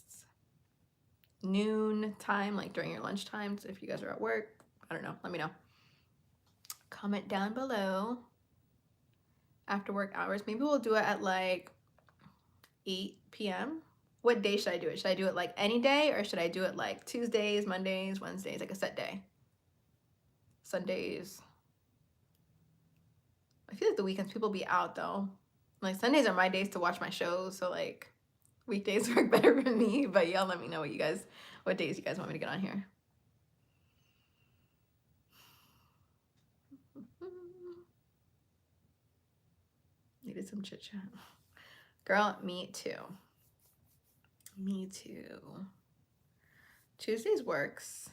noon time, like during your lunch times if you guys are at work. I don't know. Let me know. Comment down below. After work hours. Maybe we'll do it at like 8 p.m. What day should I do it? Should I do it like any day, or should I do it like Tuesdays, Mondays, Wednesdays, like a set day? Sundays. I feel like the weekends people be out though. Like Sundays are my days to watch my shows, so like weekdays work better for me. But y'all let me know what days you guys want me to get on here. Needed some chit chat. Girl, me too. Me too. Tuesdays works.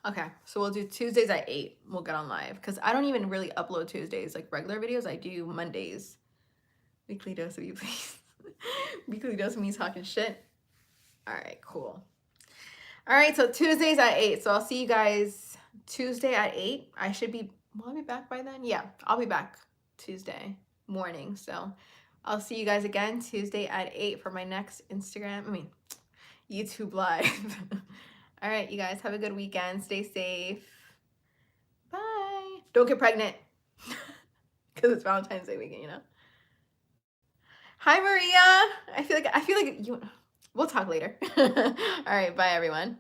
Okay, so we'll do Tuesdays at 8. We'll get on live because I don't even really upload Tuesdays like regular videos. I do Mondays. Weekly dose of you, please. Weekly dose of me talking shit. All right, cool. All right, so Tuesdays at 8. So I'll see you guys Tuesday at 8. Will I be back by then? Yeah, I'll be back Tuesday morning. So I'll see you guys again Tuesday at 8 for my next YouTube Live. All right, you guys have a good weekend. Stay safe. Bye. Don't get pregnant because it's Valentine's Day weekend, you know. Hi, Maria. I feel like you. We'll talk later. All right, bye, everyone.